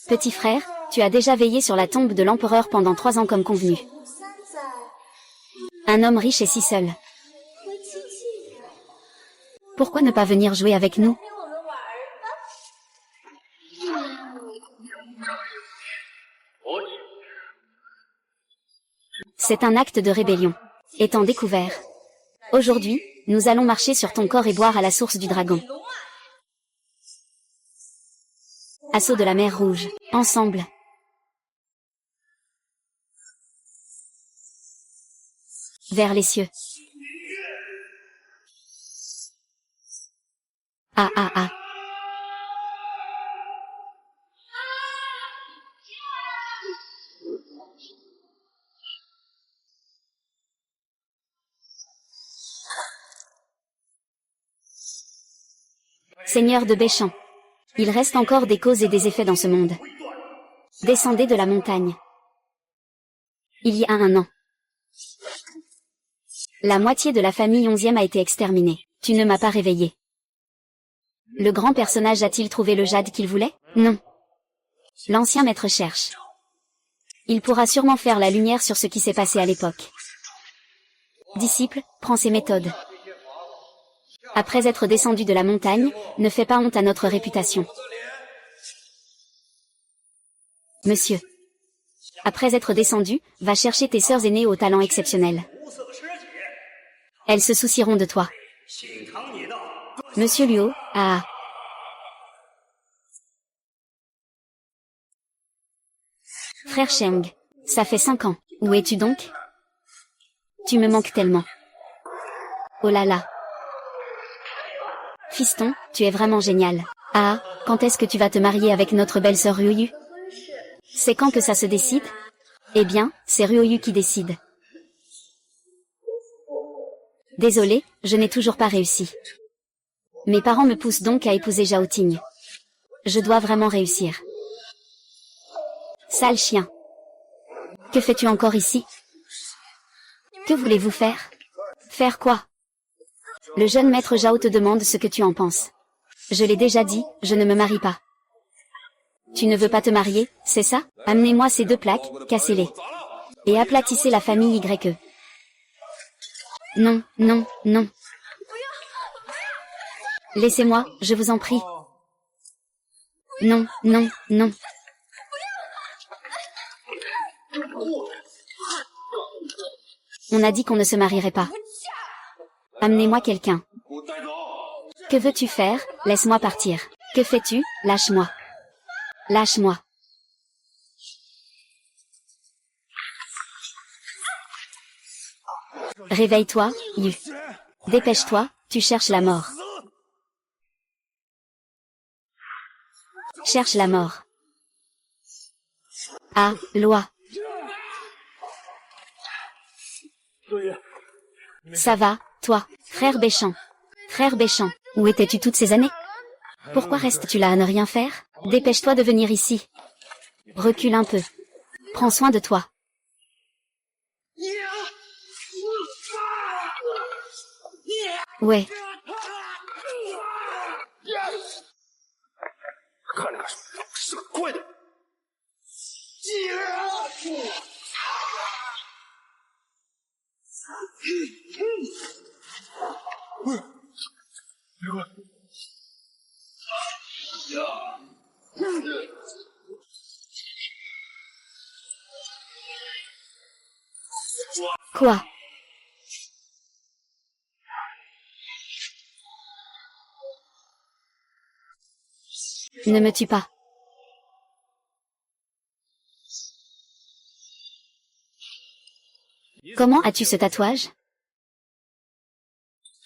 Petit frère, tu as déjà veillé sur la tombe de l'empereur pendant 3 ans comme convenu. Un homme riche et si seul. Pourquoi ne pas venir jouer avec nous? C'est un acte de rébellion. Étant découvert. Aujourd'hui, nous allons marcher sur ton corps et boire à la source du dragon. Assaut de la mer Rouge. Ensemble. Vers les cieux. Ah ah ah. Seigneur de Béchamp. Il reste encore des causes et des effets dans ce monde. Descendez de la montagne. Il y a 1 an. La moitié de la famille 11e a été exterminée. Tu ne m'as pas réveillé. Le grand personnage a-t-il trouvé le jade qu'il voulait? Non. L'ancien maître cherche. Il pourra sûrement faire la lumière sur ce qui s'est passé à l'époque. Disciple, prends ses méthodes. Après être descendu de la montagne, ne fais pas honte à notre réputation. Monsieur. Après être descendu, va chercher tes sœurs aînées au talent exceptionnel. Elles se soucieront de toi. Monsieur Luo, ah. Frère Sheng, ça fait 5 ans. Où es-tu donc? Tu me manques tellement. Oh là là. Fiston, tu es vraiment génial. Ah, quand est-ce que tu vas te marier avec notre belle sœur Ryoyu? C'est quand que ça se décide? Eh bien, c'est Ryoyu qui décide. Désolé, je n'ai toujours pas réussi. Mes parents me poussent donc à épouser Zhao Ting. Je dois vraiment réussir. Sale chien. Que fais-tu encore ici? Que voulez-vous faire? Faire quoi? Le jeune maître Zhao te demande ce que tu en penses. Je l'ai déjà dit, je ne me marie pas. Tu ne veux pas te marier, c'est ça? Amenez-moi ces 2 plaques, cassez-les. Et aplatissez la famille YE. Non, non, non. Laissez-moi, je vous en prie. Non, non, non. On a dit qu'on ne se marierait pas. Amenez-moi quelqu'un. Que veux-tu faire? Laisse-moi partir. Que fais-tu? Lâche-moi. Lâche-moi. Réveille-toi, Yu. Dépêche-toi, tu cherches la mort. Cherche la mort. Ah, loi. Ça va, toi, frère Béchamp. Frère Béchamp, où étais-tu toutes ces années? Pourquoi restes-tu là à ne rien faire? Dépêche-toi de venir ici. Recule un peu. Prends soin de toi. Ouais. Quoi? Ne me tue pas. Comment as-tu ce tatouage?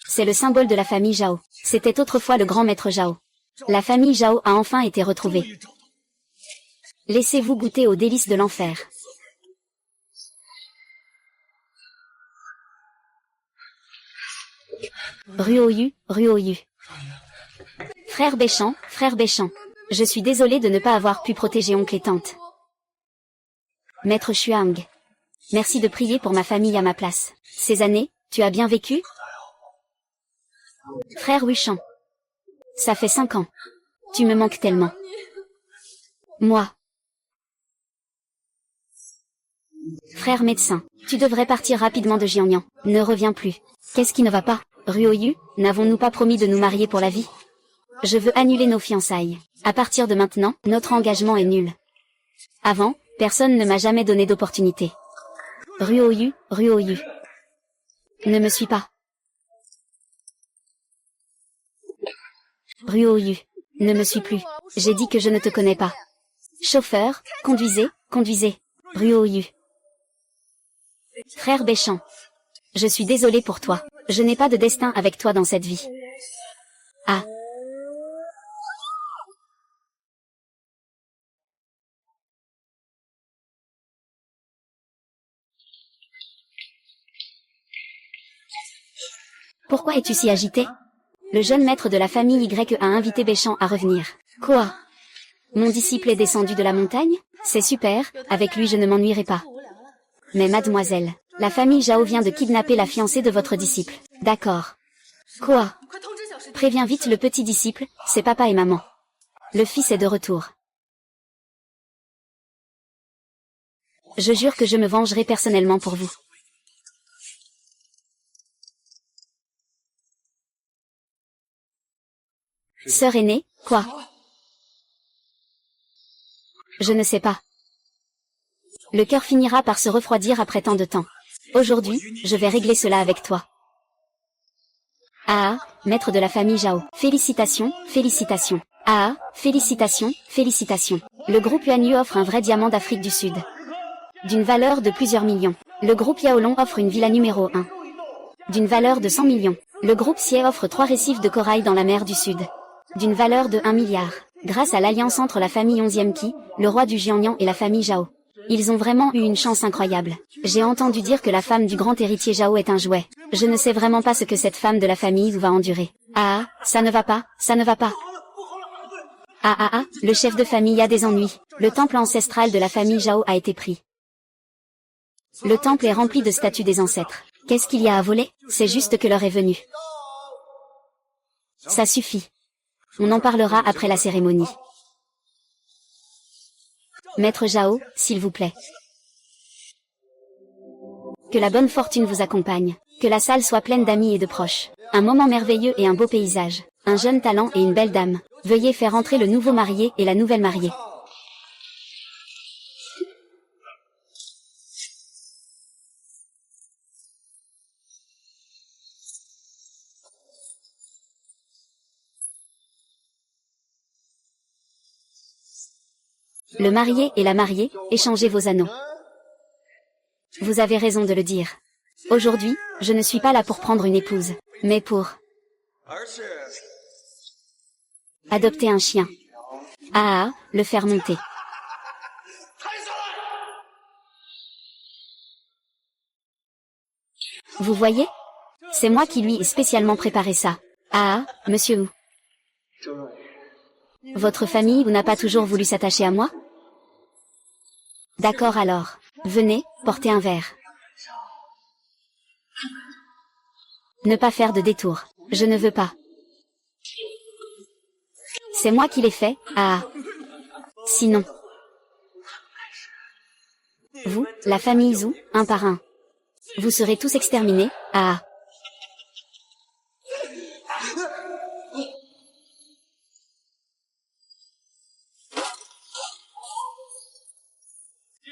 C'est le symbole de la famille Zhao. C'était autrefois le grand maître Zhao. La famille Zhao a enfin été retrouvée. Laissez-vous goûter aux délices de l'enfer. Ryoyu, Ryoyu. Frère Béchamp, je suis désolé de ne pas avoir pu protéger oncle et tante. Maître Xuang. Merci de prier pour ma famille à ma place. Ces années, tu as bien vécu? Frère Wuchan. Ça fait 5 ans. Tu me manques tellement. Moi. Frère médecin, tu devrais partir rapidement de Jiangnan. Ne reviens plus. Qu'est-ce qui ne va pas? Ruoyu, n'avons-nous pas promis de nous marier pour la vie? Je veux annuler nos fiançailles. À partir de maintenant, notre engagement est nul. Avant, personne ne m'a jamais donné d'opportunité. Ruoyu, Ruoyu. Ne me suis pas. Ruoyu. Ne me suis plus. J'ai dit que je ne te connais pas. Chauffeur, conduisez, conduisez. Ruoyu. Frère Béchamp. Je suis désolé pour toi. Je n'ai pas de destin avec toi dans cette vie. Ah. Pourquoi es-tu si agité? Le jeune maître de la famille Y a invité Béchamp à revenir. Quoi? Mon disciple est descendu de la montagne? C'est super, avec lui je ne m'ennuierai pas. Mais mademoiselle, la famille Zhao vient de kidnapper la fiancée de votre disciple. D'accord. Quoi? Préviens vite le petit disciple, c'est papa et maman. Le fils est de retour. Je jure que je me vengerai personnellement pour vous. Sœur aînée, quoi? Je ne sais pas. Le cœur finira par se refroidir après tant de temps. Aujourd'hui, je vais régler cela avec toi. Ah, maître de la famille Zhao. Félicitations, félicitations. Ah, félicitations, félicitations. Le groupe Yuanyu offre un vrai diamant d'Afrique du Sud. D'une valeur de plusieurs millions. Le groupe Yaolong offre une villa numéro 1. D'une valeur de 100 millions. Le groupe Xie offre 3 récifs de corail dans la mer du Sud. D'une valeur de 1 milliard. Grâce à l'alliance entre la famille 11e Qi, le roi du Jiangnan et la famille Zhao. Ils ont vraiment eu une chance incroyable. J'ai entendu dire que la femme du grand héritier Zhao est un jouet. Je ne sais vraiment pas ce que cette femme de la famille va endurer. Ah, ça ne va pas, ça ne va pas. Ah, le chef de famille a des ennuis. Le temple ancestral de la famille Zhao a été pris. Le temple est rempli de statues des ancêtres. Qu'est-ce qu'il y a à voler? C'est juste que l'heure est venue. Ça suffit. On en parlera après la cérémonie. Maître Zhao, s'il vous plaît. Que la bonne fortune vous accompagne. Que la salle soit pleine d'amis et de proches. Un moment merveilleux et un beau paysage. Un jeune talent et une belle dame. Veuillez faire entrer le nouveau marié et la nouvelle mariée. Le marié et la mariée, échangez vos anneaux. Vous avez raison de le dire. Aujourd'hui, je ne suis pas là pour prendre une épouse, mais pour adopter un chien. Ah, le faire monter. Vous voyez? C'est moi qui lui ai spécialement préparé ça. Ah, monsieur Wu. Votre famille n'a pas toujours voulu s'attacher à moi? D'accord alors. Venez, portez un verre. Ne pas faire de détour. Je ne veux pas. C'est moi qui l'ai fait, ah. Sinon. Vous, la famille Zhou, un par un. Vous serez tous exterminés, ah.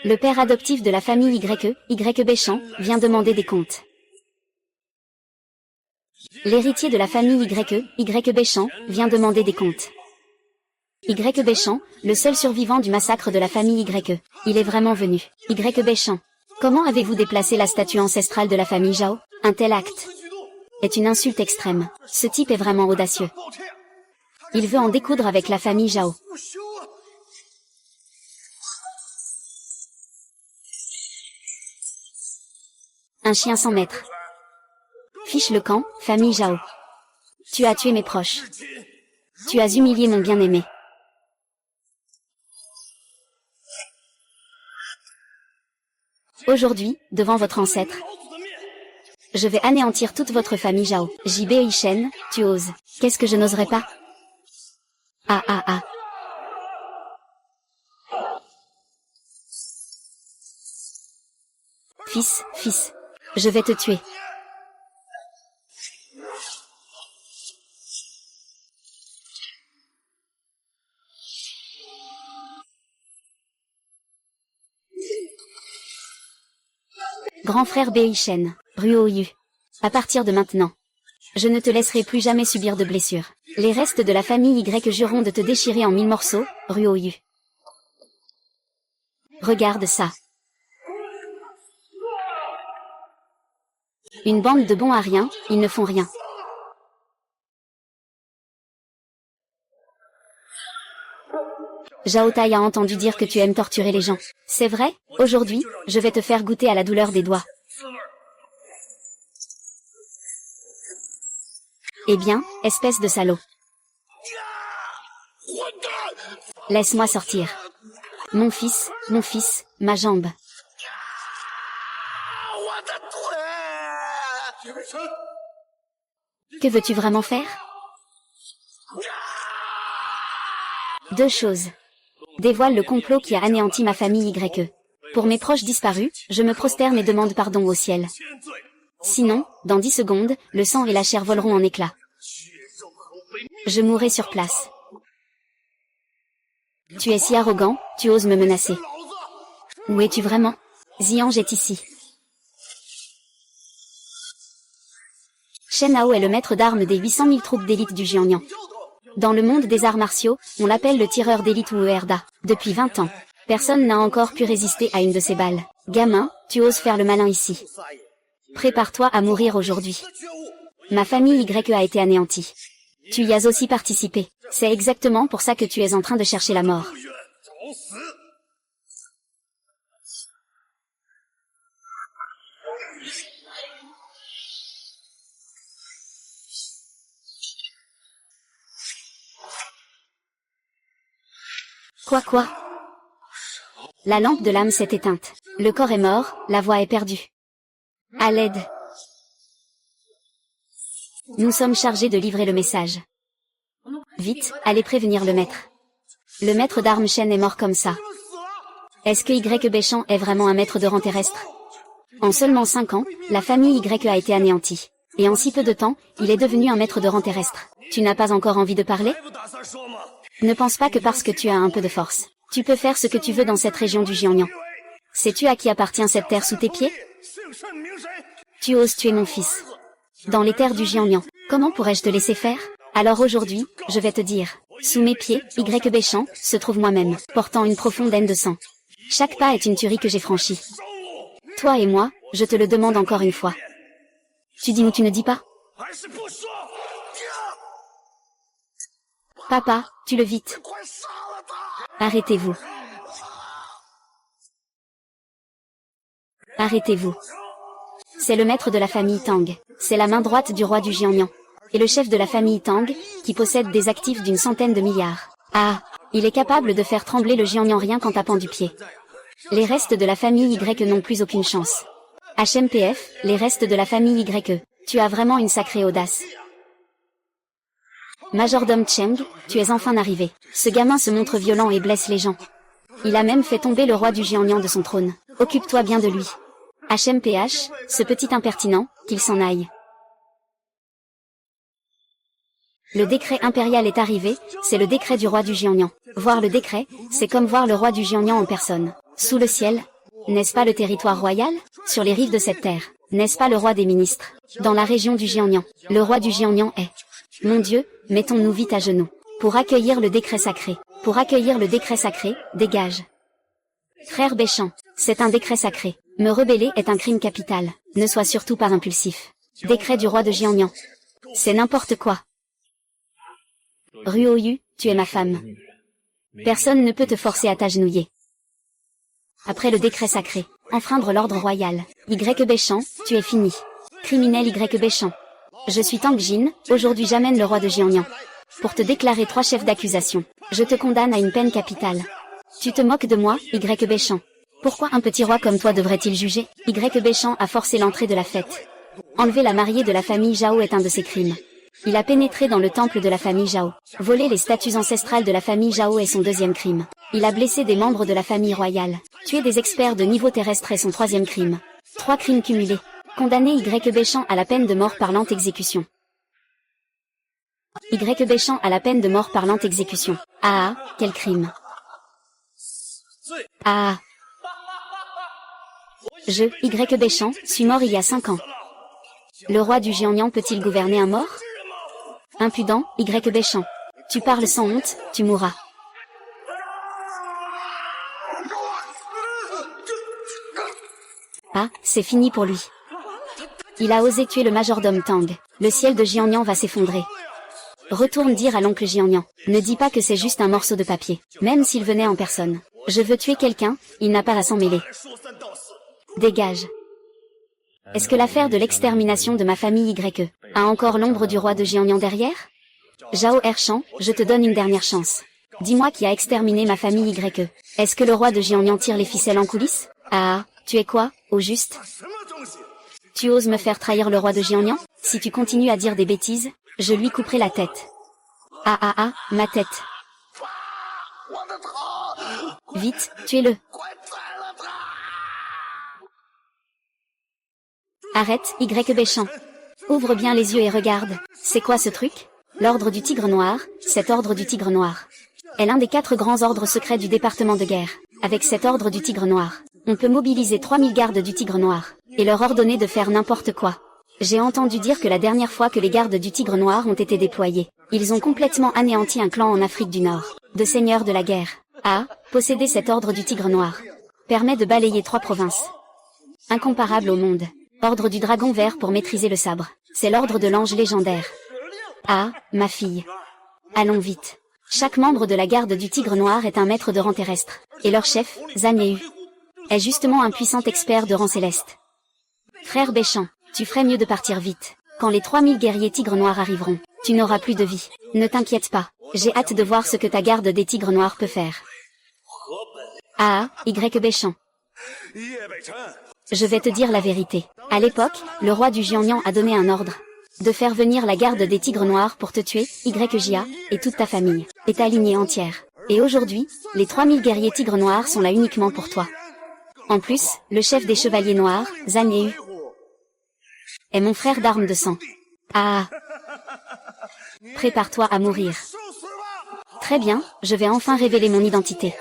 Le père adoptif de la famille Y Béchamp, vient demander des comptes. L'héritier de la famille Y Béchamp, vient demander des comptes. Y Béchamp, le seul survivant du massacre de la famille Y. Il est vraiment venu. Y Béchamp. Comment avez-vous déplacé la statue ancestrale de la famille Zhao? Un tel acte est une insulte extrême. Ce type est vraiment audacieux. Il veut en découdre avec la famille Zhao. Un chien sans maître. Fiche le camp, famille Zhao. Tu as tué mes proches. Tu as humilié mon bien-aimé. Aujourd'hui, devant votre ancêtre, je vais anéantir toute votre famille Zhao. JB Ishen, tu oses. Qu'est-ce que je n'oserais pas? Ah ah ah. Fils, je vais te tuer. Grand frère Beishen, Ruoyu. À partir de maintenant, je ne te laisserai plus jamais subir de blessures. Les restes de la famille Y jureront de te déchirer en 1000 morceaux, Ruoyu. Regarde ça. Une bande de bons à rien, ils ne font rien. Zhao Tai a entendu dire que tu aimes torturer les gens. C'est vrai? Aujourd'hui, je vais te faire goûter à la douleur des doigts. Eh bien, espèce de salaud. Laisse-moi sortir. Mon fils, ma jambe. Que veux-tu vraiment faire? Deux choses. Dévoile le complot qui a anéanti ma famille YE. Pour mes proches disparus, je me prosterne et demande pardon au ciel. Sinon, dans 10 secondes, le sang et la chair voleront en éclats. Je mourrai sur place. Tu es si arrogant, tu oses me menacer. Où es-tu vraiment? Xiange est ici. Shen Hao est le maître d'armes des 800 000 troupes d'élite du Jiangnan. Dans le monde des arts martiaux, on l'appelle le tireur d'élite ou Erda. Depuis 20 ans, personne n'a encore pu résister à une de ses balles. Gamin, tu oses faire le malin ici. Prépare-toi à mourir aujourd'hui. Ma famille Y a été anéantie. Tu y as aussi participé. C'est exactement pour ça que tu es en train de chercher la mort. Quoi? La lampe de l'âme s'est éteinte. Le corps est mort, la voix est perdue. À l'aide. Nous sommes chargés de livrer le message. Vite, allez prévenir le maître. Le maître d'armes Shen est mort comme ça. Est-ce que Y Béchan est vraiment un maître de rang terrestre? En seulement 5 ans, la famille Y a été anéantie. Et en si peu de temps, il est devenu un maître de rang terrestre. Tu n'as pas encore envie de parler? Ne pense pas que parce que tu as un peu de force, tu peux faire ce que tu veux dans cette région du Jiangnan. Sais-tu à qui appartient cette terre sous tes pieds? Tu oses tuer mon fils. Dans les terres du Jiangnan, comment pourrais-je te laisser faire? Alors aujourd'hui, je vais te dire, sous mes pieds, Y Béchan, se trouve moi-même, portant une profonde haine de sang. Chaque pas est une tuerie que j'ai franchie. Toi et moi, je te le demande encore une fois. Tu dis ou tu ne dis pas? Papa, tue-le vite. Arrêtez-vous. Arrêtez-vous. C'est le maître de la famille Tang. C'est la main droite du roi du Jiangnan. Et le chef de la famille Tang, qui possède des actifs d'une centaine de milliards. Ah, il est capable de faire trembler le Jiangnan rien qu'en tapant du pied. Les restes de la famille Y n'ont plus aucune chance. HMPF, les restes de la famille YE. Tu as vraiment une sacrée audace. Majordome Cheng, tu es enfin arrivé. Ce gamin se montre violent et blesse les gens. Il a même fait tomber le roi du Jiangnan de son trône. Occupe-toi bien de lui. HMPH, ce petit impertinent, qu'il s'en aille. Le décret impérial est arrivé, c'est le décret du roi du Jiangnan. Voir le décret, c'est comme voir le roi du Jiangnan en personne. Sous le ciel, n'est-ce pas le territoire royal? Sur les rives de cette terre, n'est-ce pas le roi des ministres? Dans la région du Jiangnan, le roi du Jiangnan est... Mon Dieu, mettons-nous vite à genoux. Pour accueillir le décret sacré. Pour accueillir le décret sacré, dégage. Frère Béchan, c'est un décret sacré. Me rebeller est un crime capital. Ne sois surtout pas impulsif. Décret du roi de Jiangnan. C'est n'importe quoi. Ruoyu, tu es ma femme. Personne ne peut te forcer à t'agenouiller. Après le décret sacré, enfreindre l'ordre royal. Y Béchan, tu es fini. Criminel Y Béchan. Je suis Tang Jin, aujourd'hui j'amène le roi de Jiangnan. Pour te déclarer 3 chefs d'accusation, je te condamne à une peine capitale. Tu te moques de moi, Y Béchan. Pourquoi un petit roi comme toi devrait-il juger? Y Béchan a forcé l'entrée de la fête. Enlever la mariée de la famille Zhao est un de ses crimes. Il a pénétré dans le temple de la famille Zhao. Voler les statues ancestrales de la famille Zhao est son deuxième crime. Il a blessé des membres de la famille royale. Tuer des experts de niveau terrestre est son troisième crime. 3 crimes cumulés. Condamné Y. Béchamp à la peine de mort par lente exécution. Y. Béchamp à la peine de mort par lente exécution. Ah, quel crime. Ah. Je, Y. Béchamp, suis mort il y a 5 ans. Le roi du Jiangnan peut-il gouverner un mort? Impudent, Y. Béchamp. Tu parles sans honte, tu mourras. Ah, c'est fini pour lui. Il a osé tuer le majordome Tang. Le ciel de Jiangnan va s'effondrer. Retourne dire à l'oncle Jiangnan. Ne dis pas que c'est juste un morceau de papier. Même s'il venait en personne. Je veux tuer quelqu'un, il n'a pas à s'en mêler. Dégage. Est-ce que l'affaire de l'extermination de ma famille YE a encore l'ombre du roi de Jiangnan derrière? Zhao Erchan, je te donne une dernière chance. Dis-moi qui a exterminé ma famille YE. Est-ce que le roi de Jiangnan tire les ficelles en coulisses? Ah, tu es quoi, au juste? Tu oses me faire trahir le roi de Jiangnan? Si tu continues à dire des bêtises, je lui couperai la tête. Ah ah ah, ma tête. Vite, tuez-le. Arrête, Y. Béchamp. Ouvre bien les yeux et regarde. C'est quoi ce truc? L'ordre du Tigre Noir, cet ordre du Tigre Noir est l'un des 4 grands ordres secrets du département de guerre. Avec cet ordre du Tigre Noir, on peut mobiliser 3000 gardes du Tigre Noir, et leur ordonner de faire n'importe quoi. J'ai entendu dire que la dernière fois que les gardes du Tigre Noir ont été déployés, ils ont complètement anéanti un clan en Afrique du Nord, de seigneurs de la guerre. Ah, posséder cet ordre du Tigre Noir permet de balayer 3 provinces. Incomparable au monde. Ordre du Dragon Vert pour maîtriser le sabre. C'est l'ordre de l'ange légendaire. Ah, ma fille. Allons vite. Chaque membre de la garde du Tigre Noir est un maître de rang terrestre. Et leur chef, Zhang Yu, est justement un puissant expert de rang céleste. Frère Béchamp, tu ferais mieux de partir vite. Quand les 3000 guerriers Tigres Noirs arriveront, tu n'auras plus de vie. Ne t'inquiète pas. J'ai hâte de voir ce que ta garde des Tigres Noirs peut faire. Ah, Y. Béchamp. Je vais te dire la vérité. À l'époque, le roi du Jiangnan a donné un ordre. De faire venir la garde des Tigres Noirs pour te tuer, YJA, et toute ta famille, et ta lignée entière. Et aujourd'hui, les 3000 guerriers Tigres Noirs sont là uniquement pour toi. En plus, le chef des Chevaliers Noirs, Zhang Yu, est mon frère d'armes de sang. Ah! Prépare-toi à mourir. Très bien, je vais enfin révéler mon identité.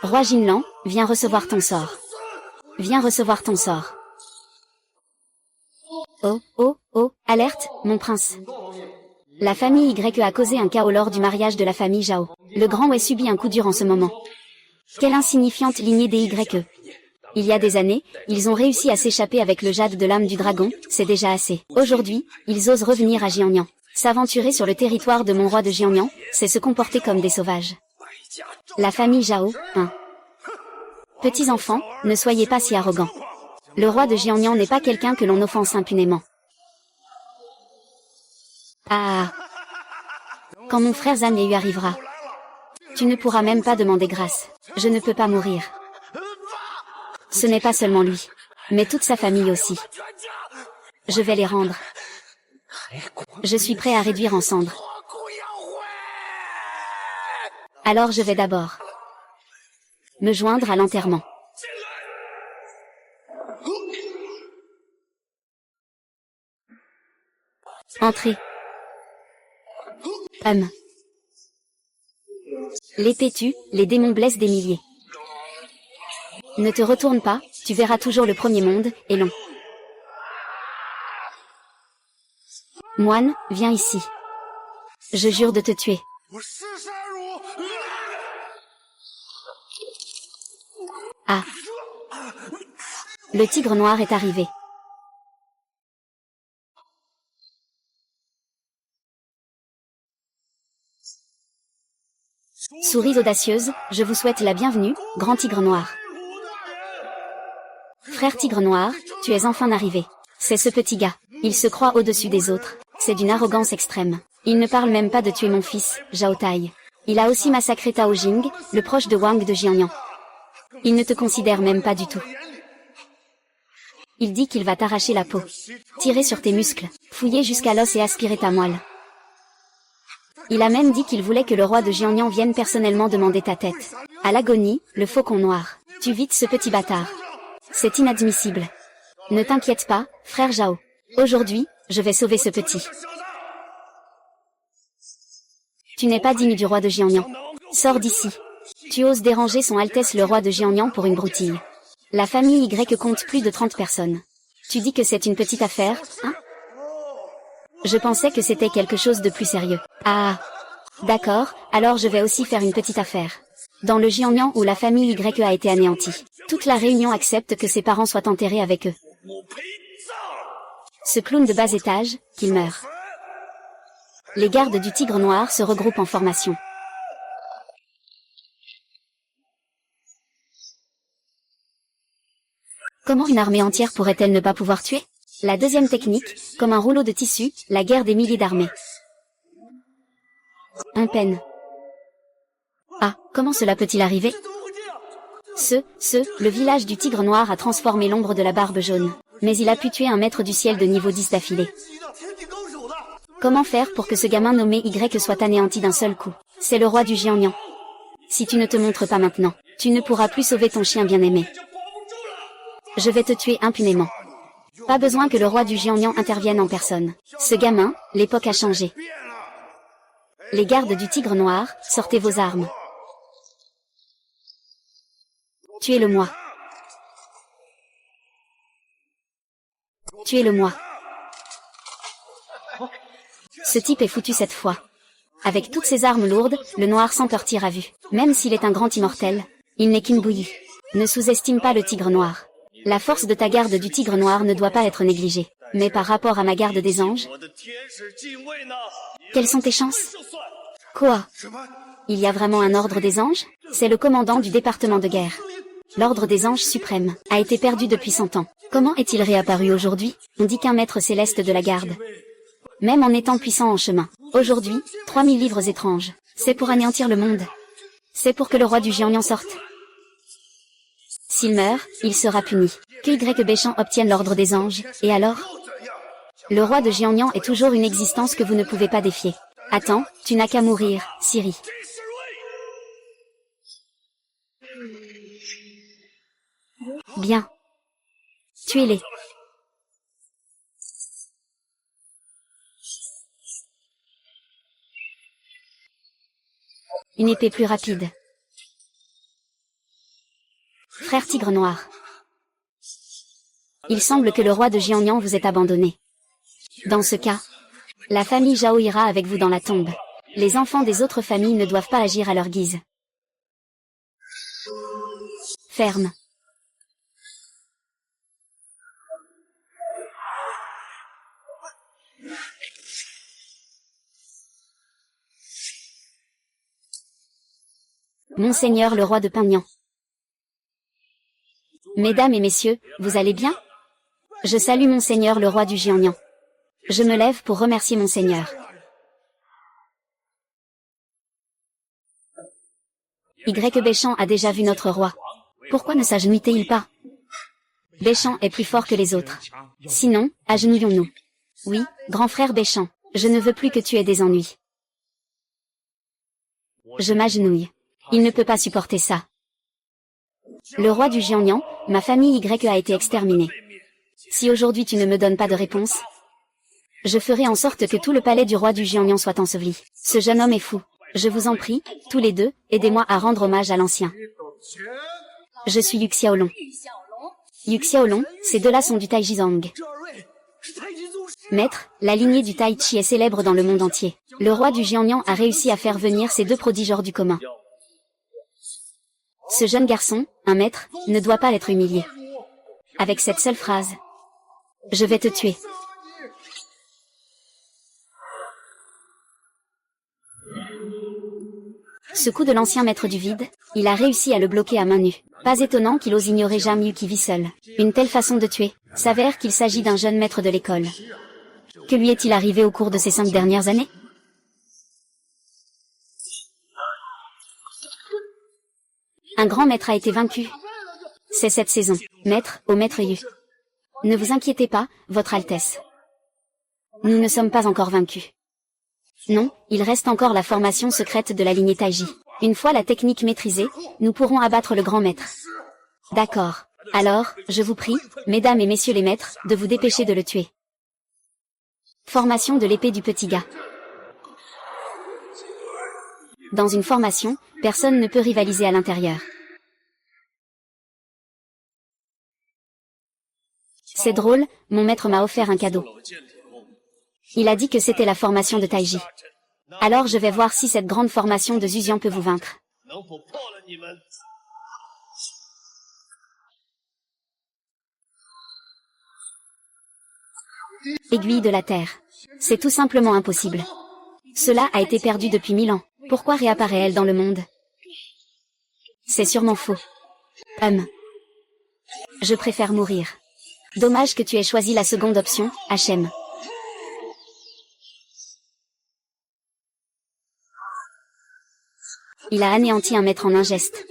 Roi Jinlan, viens recevoir ton sort. Viens recevoir ton sort. Oh, oh, oh, alerte, mon prince. La famille Y a causé un chaos lors du mariage de la famille Zhao. Le grand Wei subit un coup dur en ce moment. Quelle insignifiante lignée des YE. Il y a des années, ils ont réussi à s'échapper avec le jade de l'âme du dragon, c'est déjà assez. Aujourd'hui, ils osent revenir à Jiangnan. S'aventurer sur le territoire de mon roi de Jiangnan, c'est se comporter comme des sauvages. La famille Zhao, hein. Petits enfants, ne soyez pas si arrogants. Le roi de Jiangnan n'est pas quelqu'un que l'on offense impunément. Ah! Quand mon frère Zhang Yu arrivera, tu ne pourras même pas demander grâce. Je ne peux pas mourir. Ce n'est pas seulement lui, mais toute sa famille aussi. Je vais les rendre. Je suis prêt à réduire en cendres. Alors je vais d'abord me joindre à l'enterrement. Entrez. L'épée tue, les démons blessent des milliers. Ne te retourne pas, tu verras toujours le premier monde, et long. Moine, viens ici. Je jure de te tuer. Ah. Le tigre noir est arrivé. Souris audacieuse, je vous souhaite la bienvenue, grand tigre noir. Frère tigre noir, tu es enfin arrivé. C'est ce petit gars. Il se croit au-dessus des autres. C'est d'une arrogance extrême. Il ne parle même pas de tuer mon fils, Zhao Tai. Il a aussi massacré Tao Jing, le proche de Wang de Jiangnan. Il ne te considère même pas du tout. Il dit qu'il va t'arracher la peau, tirer sur tes muscles, fouiller jusqu'à l'os et aspirer ta moelle. Il a même dit qu'il voulait que le roi de Jiangnan vienne personnellement demander ta tête. À l'agonie, le faucon noir. Tu vites ce petit bâtard. C'est inadmissible. Ne t'inquiète pas, frère Zhao. Aujourd'hui, je vais sauver ce petit. Tu n'es pas digne du roi de Jiangnan. Sors d'ici. Tu oses déranger son Altesse le roi de Jiangnan pour une broutille. La famille Y compte plus de 30 personnes. Tu dis que c'est une petite affaire, hein? Je pensais que c'était quelque chose de plus sérieux. Ah. D'accord, alors je vais aussi faire une petite affaire. Dans le Jiangnan où la famille Y a été anéantie, toute la réunion accepte que ses parents soient enterrés avec eux. Ce clown de bas étage, qu'il meure. Les gardes du Tigre Noir se regroupent en formation. Comment une armée entière pourrait-elle ne pas pouvoir tuer? La deuxième technique, comme un rouleau de tissu, la guerre des milliers d'armées. On peine. Ah, comment cela peut-il arriver? Le village du Tigre Noir a transformé l'ombre de la Barbe Jaune. Mais il a pu tuer un maître du ciel de niveau 10 d'affilée. Comment faire pour que ce gamin nommé Y soit anéanti d'un seul coup? C'est le roi du Jiangnan. Si tu ne te montres pas maintenant, tu ne pourras plus sauver ton chien bien-aimé. Je vais te tuer impunément. Pas besoin que le roi du Jiangnan intervienne en personne. Ce gamin, l'époque a changé. Les gardes du Tigre Noir, sortez vos armes. Tuez-le-moi. Tuez-le-moi. Ce type est foutu cette fois. Avec toutes ses armes lourdes, le noir sans peur tire à vue. Même s'il est un grand immortel, il n'est qu'une bouillie. Ne sous-estime pas le Tigre Noir. La force de ta garde du Tigre Noir ne doit pas être négligée. Mais par rapport à ma garde des anges, quelles sont tes chances? Quoi? Il y a vraiment un ordre des anges? C'est le commandant du département de guerre. L'ordre des anges suprême a été perdu depuis 100 ans. Comment est-il réapparu aujourd'hui? On dit qu'un maître céleste de la garde. Même en étant puissant en chemin. Aujourd'hui, 3000 livres étranges. C'est pour anéantir le monde. C'est pour que le roi du Jiangnan sorte. S'il meurt, il sera puni. Que Y Béchamp obtienne l'ordre des anges, et alors? Le roi de Jiangnan est toujours une existence que vous ne pouvez pas défier. Attends, tu n'as qu'à mourir, Siri. Bien. Tuez-les. Une épée plus rapide. Frère Tigre Noir. Il semble que le roi de Jiangnan vous ait abandonné. Dans ce cas, la famille Zhao ira avec vous dans la tombe. Les enfants des autres familles ne doivent pas agir à leur guise. Ferme. Monseigneur le roi de Pingnan. Mesdames et messieurs, vous allez bien? Je salue Monseigneur le roi du Jiangnan. Je me lève pour remercier Monseigneur. Y Béchamp a déjà vu notre roi. Pourquoi ne s'agenouille-t-il pas? Béchamp est plus fort que les autres. Sinon, agenouillons-nous. Oui, grand frère Béchamp, je ne veux plus que tu aies des ennuis. Je m'agenouille. Il ne peut pas supporter ça. Le roi du Jiangnan, ma famille Y a été exterminée. Si aujourd'hui tu ne me donnes pas de réponse, je ferai en sorte que tout le palais du roi du Jiangnan soit enseveli. Ce jeune homme est fou. Je vous en prie, tous les deux, aidez-moi à rendre hommage à l'ancien. Je suis Yu Xiaolong. Yu Xiaolong, ces deux-là sont du Taijizang. Maître, la lignée du Tai Chi est célèbre dans le monde entier. Le roi du Jiangnan a réussi à faire venir ces deux prodiges hors du commun. Ce jeune garçon, un maître, ne doit pas être humilié. Avec cette seule phrase, je vais te tuer. Ce coup de l'ancien maître du vide, il a réussi à le bloquer à main nue. Pas étonnant qu'il ose ignorer Jam Yu qui vit seul. Une telle façon de tuer s'avère qu'il s'agit d'un jeune maître de l'école. Que lui est-il arrivé au cours de ces 5 dernières années? Un grand maître a été vaincu. C'est cette saison. Maître, au maître Yu. Ne vous inquiétez pas, Votre Altesse. Nous ne sommes pas encore vaincus. Non, il reste encore la formation secrète de la lignée Taiji. Une fois la technique maîtrisée, nous pourrons abattre le grand maître. D'accord. Alors, je vous prie, mesdames et messieurs les maîtres, de vous dépêcher de le tuer. Formation de l'épée du petit gars. Dans une formation, personne ne peut rivaliser à l'intérieur. C'est drôle, mon maître m'a offert un cadeau. Il a dit que c'était la formation de Taiji. Alors je vais voir si cette grande formation de Zuzian peut vous vaincre. Aiguille de la Terre. C'est tout simplement impossible. Cela a été perdu depuis 1000 ans. Pourquoi réapparaît-elle dans le monde? C'est sûrement faux. Je préfère mourir. Dommage que tu aies choisi la seconde option, HM. Il a anéanti un maître en un geste.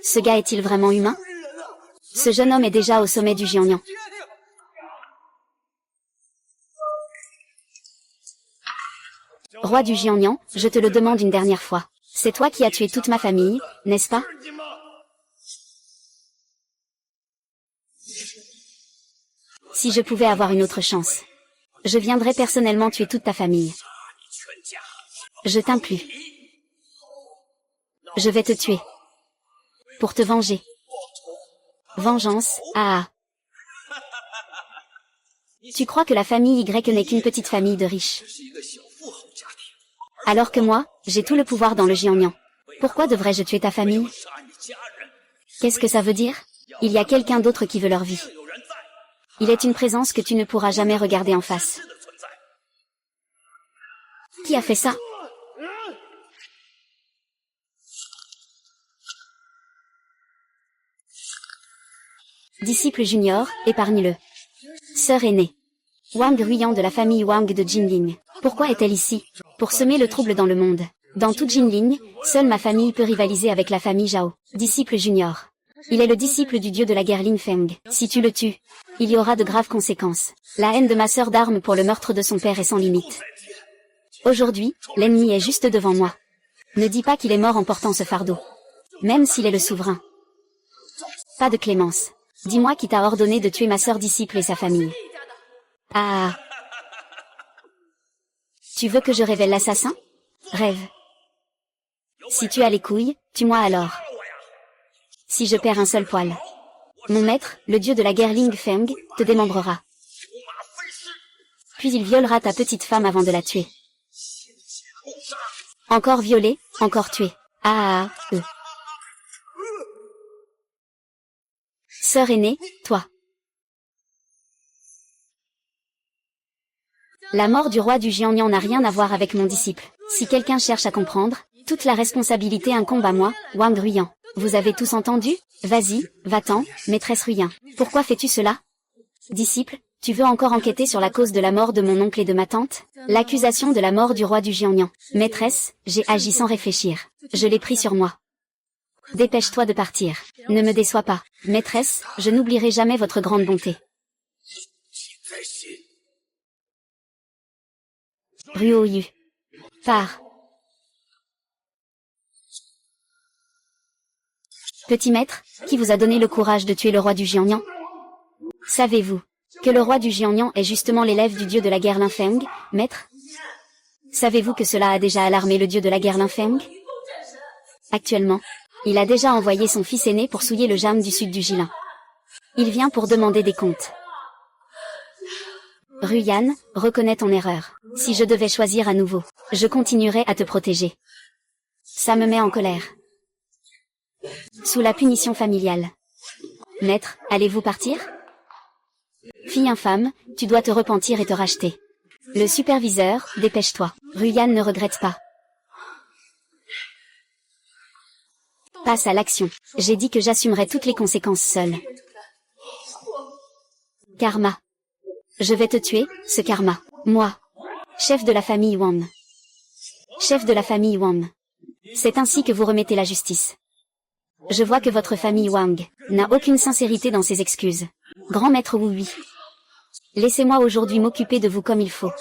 Ce gars est-il vraiment humain? Ce jeune homme est déjà au sommet du Jiangnan. Roi du Jiangnan, je te le demande une dernière fois. C'est toi qui as tué toute ma famille, n'est-ce pas? Si je pouvais avoir une autre chance, je viendrais personnellement tuer toute ta famille. Je t'implore. Je vais te tuer. Pour te venger. Vengeance, ah. Tu crois que la famille Y n'est qu'une petite famille de riches? Alors que moi, j'ai tout le pouvoir dans le Jiangnan. Pourquoi devrais-je tuer ta famille? Qu'est-ce que ça veut dire? Il y a quelqu'un d'autre qui veut leur vie. Il est une présence que tu ne pourras jamais regarder en face. Qui a fait ça? Disciple junior, épargne-le. Sœur aînée. Wang Ruyan de la famille Wang de Jinling. Pourquoi est-elle ici? Pour semer le trouble dans le monde. Dans toute Jinling, seule ma famille peut rivaliser avec la famille Zhao. Disciple junior. Il est le disciple du dieu de la guerre Lin Feng. Si tu le tues, il y aura de graves conséquences. La haine de ma sœur d'armes pour le meurtre de son père est sans limite. Aujourd'hui, l'ennemi est juste devant moi. Ne dis pas qu'il est mort en portant ce fardeau. Même s'il est le souverain. Pas de clémence. Dis-moi qui t'a ordonné de tuer ma sœur disciple et sa famille. Ah. Tu veux que je révèle l'assassin? Rêve. Si tu as les couilles, tue-moi alors. Si je perds un seul poil. Mon maître, le dieu de la guerre Ling Feng, te démembrera. Puis il violera ta petite femme avant de la tuer. Encore violée, encore tuée. Sœur aînée, toi. La mort du roi du Jiangnan n'a rien à voir avec mon disciple. Si quelqu'un cherche à comprendre, toute la responsabilité incombe à moi, Wang Ruyan. Vous avez tous entendu? Vas-y, va-t'en, maîtresse Ruyan. Pourquoi fais-tu cela? Disciple, tu veux encore enquêter sur la cause de la mort de mon oncle et de ma tante? L'accusation de la mort du roi du Jiangnan. Maîtresse, j'ai agi sans réfléchir. Je l'ai pris sur moi. Dépêche-toi de partir. Ne me déçois pas. Maîtresse, je n'oublierai jamais votre grande bonté. Ruoyu. Pars. Petit maître, qui vous a donné le courage de tuer le roi du Jiangnan? Savez-vous que le roi du Jiangnan est justement l'élève du dieu de la guerre Lin Feng, maître? Savez-vous que cela a déjà alarmé le dieu de la guerre Lin Feng? Actuellement, il a déjà envoyé son fils aîné pour souiller le Jam du sud du Jilin. Il vient pour demander des comptes. Ruyan, reconnais ton erreur. Si je devais choisir à nouveau, je continuerais à te protéger. Ça me met en colère. Sous la punition familiale. Maître, allez-vous partir? Fille infâme, tu dois te repentir et te racheter. Le superviseur, dépêche-toi. Ruyan ne regrette pas. Passe à l'action. J'ai dit que j'assumerais toutes les conséquences seule. Karma. Je vais te tuer, ce karma. Moi. Chef de la famille Wang. Chef de la famille Wang. C'est ainsi que vous remettez la justice. Je vois que votre famille Wang n'a aucune sincérité dans ses excuses. Grand maître Wu Hui. Laissez-moi aujourd'hui m'occuper de vous comme il faut.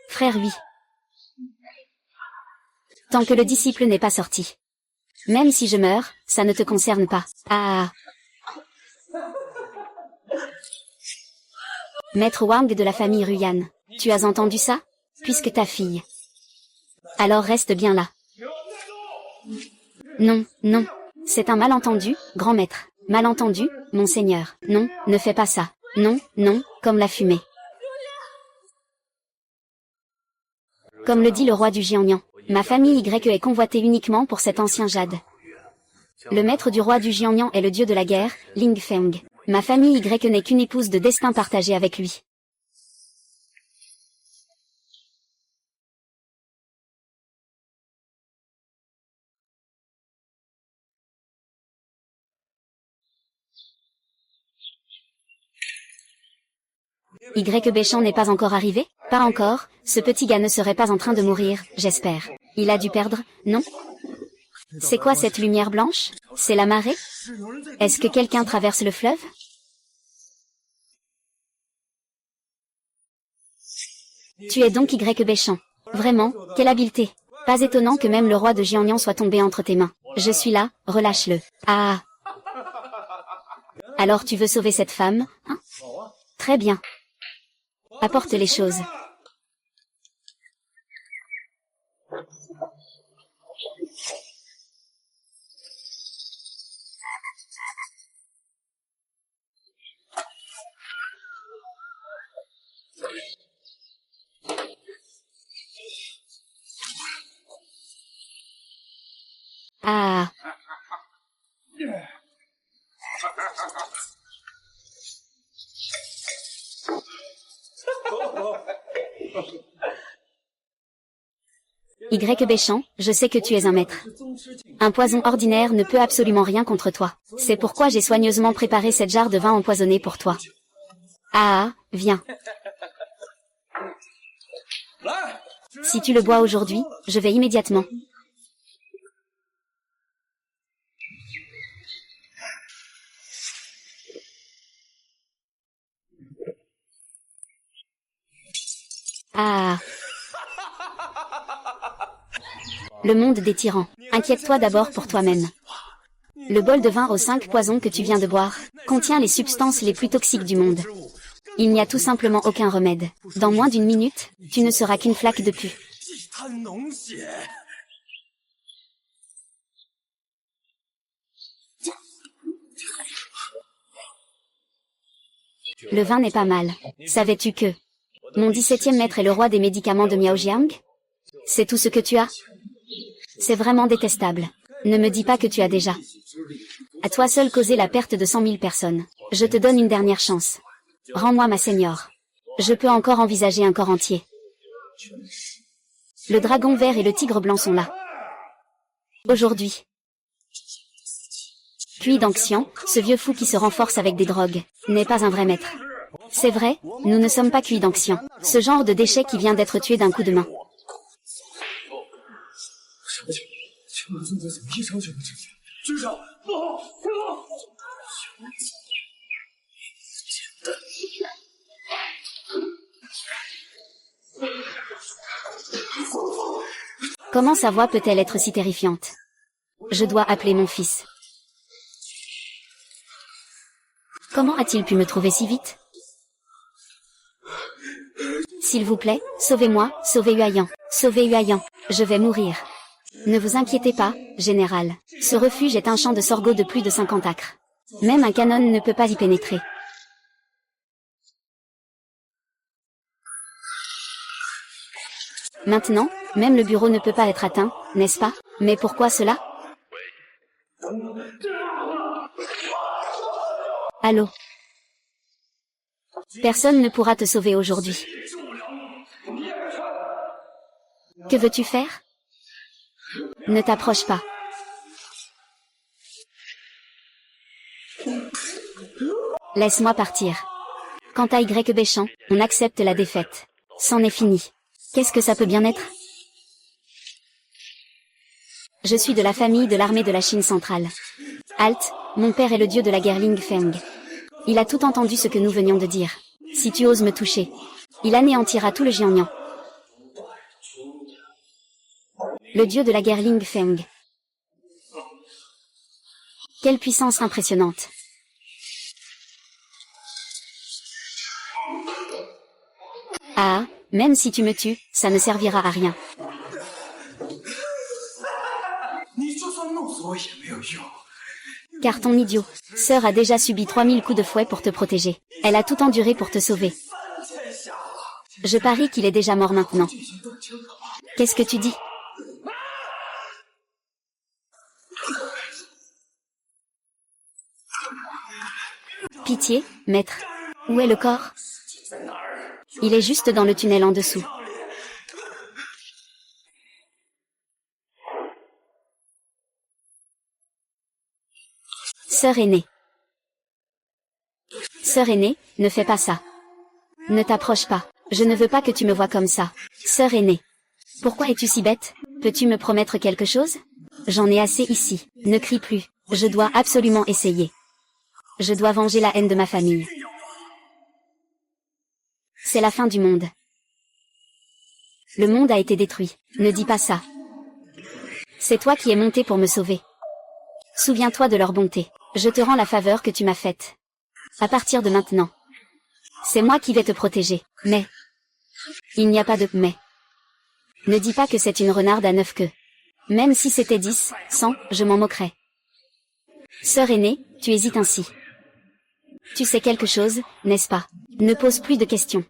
Frère Hui. Tant que le disciple n'est pas sorti. Même si je meurs, ça ne te concerne pas. Ah. Maître Wang de la famille Ruyan. Tu as entendu ça? Puisque ta fille. Alors reste bien là. Non, non. C'est un malentendu, grand maître. Malentendu, monseigneur. Non, ne fais pas ça. Non, non, comme la fumée. Comme le dit le roi du Jiangnan. Ma famille Y est convoitée uniquement pour cet ancien jade. Le maître du roi du Jiangnan est le dieu de la guerre, Ling Feng. Ma famille Y n'est qu'une épouse de destin partagé avec lui. Y Béchamp n'est pas encore arrivé? Pas encore, ce petit gars ne serait pas en train de mourir, j'espère. Il a dû perdre, non? C'est quoi cette lumière blanche? C'est la marée? Est-ce que quelqu'un traverse le fleuve? Tu es donc Y Béchamp. Vraiment, quelle habileté. Pas étonnant que même le roi de Jiangnan soit tombé entre tes mains. Je suis là, relâche-le. Ah. Alors tu veux sauver cette femme, hein? Très bien. Apporte les choses. Ah. Y Béchamp, je sais que tu es un maître. Un poison ordinaire ne peut absolument rien contre toi. C'est pourquoi j'ai soigneusement préparé cette jarre de vin empoisonné pour toi. Ah, viens. Si tu le bois aujourd'hui, je vais immédiatement. Ah. Le monde des tyrans. Inquiète-toi d'abord pour toi-même. Le bol de vin aux 5 poisons que tu viens de boire contient les substances les plus toxiques du monde. Il n'y a tout simplement aucun remède. Dans moins d'une minute, tu ne seras qu'une flaque de pu. Le vin n'est pas mal. Savais-tu que mon 17e maître est le roi des médicaments de Miaojiang? C'est tout ce que tu as? C'est vraiment détestable. Ne me dis pas que tu as déjà. À toi seul causé la perte de 100 000 personnes. Je te donne une dernière chance. Rends-moi ma seigneur. Je peux encore envisager un corps entier. Le dragon vert et le tigre blanc sont là. Aujourd'hui. Puis Danxian, ce vieux fou qui se renforce avec des drogues, n'est pas un vrai maître. C'est vrai, nous ne sommes pas cuits d'Anxian. Ce genre de déchet qui vient d'être tué d'un coup de main. Comment sa voix peut-elle être si terrifiante? Je dois appeler mon fils. Comment a-t-il pu me trouver si vite? S'il vous plaît, sauvez-moi, sauvez Huayan. Sauvez Huayan. Je vais mourir. Ne vous inquiétez pas, général. Ce refuge est un champ de sorgho de plus de 50 acres. Même un canon ne peut pas y pénétrer. Maintenant, même le bureau ne peut pas être atteint, n'est-ce pas? Mais pourquoi cela? Allô? Personne ne pourra te sauver aujourd'hui. Que veux-tu faire? Ne t'approche pas. Laisse-moi partir. Quant à Y Béchamp, on accepte la défaite. C'en est fini. Qu'est-ce que ça peut bien être? Je suis de la famille de l'armée de la Chine centrale. Halt, mon père est le dieu de la guerre Ling Feng. Il a tout entendu ce que nous venions de dire. Si tu oses me toucher, il anéantira tout le Jiangnan. Le dieu de la guerre Ling Feng. Quelle puissance impressionnante. Ah, même si tu me tues, ça ne servira à rien. Car ton idiot, sœur a déjà subi 3000 coups de fouet pour te protéger. Elle a tout enduré pour te sauver. Je parie qu'il est déjà mort maintenant. Qu'est-ce que tu dis? Pitié, maître. Où est le corps? Il est juste dans le tunnel en dessous. Sœur aînée. Sœur aînée, ne fais pas ça. Ne t'approche pas. Je ne veux pas que tu me vois comme ça. Sœur aînée. Pourquoi es-tu si bête? Peux-tu me promettre quelque chose? J'en ai assez ici. Ne crie plus. Je dois absolument essayer. Je dois venger la haine de ma famille. C'est la fin du monde. Le monde a été détruit. Ne dis pas ça. C'est toi qui es monté pour me sauver. Souviens-toi de leur bonté. Je te rends la faveur que tu m'as faite. À partir de maintenant, c'est moi qui vais te protéger. Mais il n'y a pas de mais. Ne dis pas que c'est une renarde à 9 queues. Même si c'était 10, 100, je m'en moquerais. Sœur aînée, tu hésites ainsi. Tu sais quelque chose, n'est-ce pas? Ne pose plus de questions.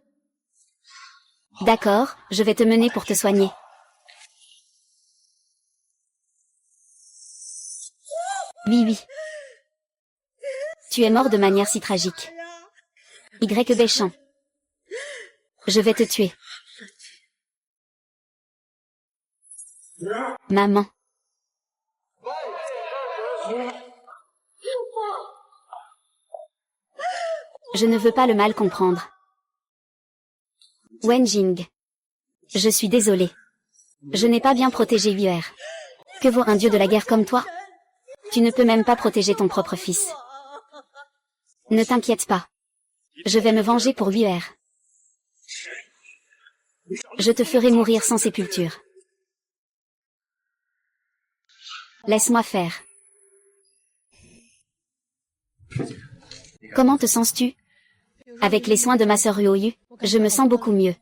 D'accord, je vais te mener pour te soigner. Oui, oui. Tu es mort de manière si tragique. Y. Béchamp. Je vais te tuer. Maman. Je ne veux pas le mal comprendre. Wenjing. Je suis désolée. Je n'ai pas bien protégé Yuer. Que vaut un dieu de la guerre comme toi? Tu ne peux même pas protéger ton propre fils. Ne t'inquiète pas. Je vais me venger pour Yuer. Je te ferai mourir sans sépulture. Laisse-moi faire. Comment te sens-tu? Avec les soins de ma sœur Ruoyu, je me sens beaucoup mieux.